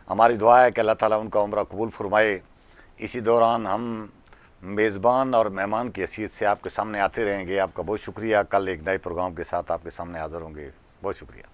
हमारी दुआ है कि अल्लाह ताला उनका उम्रा कबूल फरमाए। इसी दौरान हम मेज़बान और मेहमान की हैसियत से आपके सामने आते रहेंगे। आपका बहुत शुक्रिया। कल एक नए प्रोग्राम के साथ आपके सामने हाज़िर होंगे। बहुत शुक्रिया।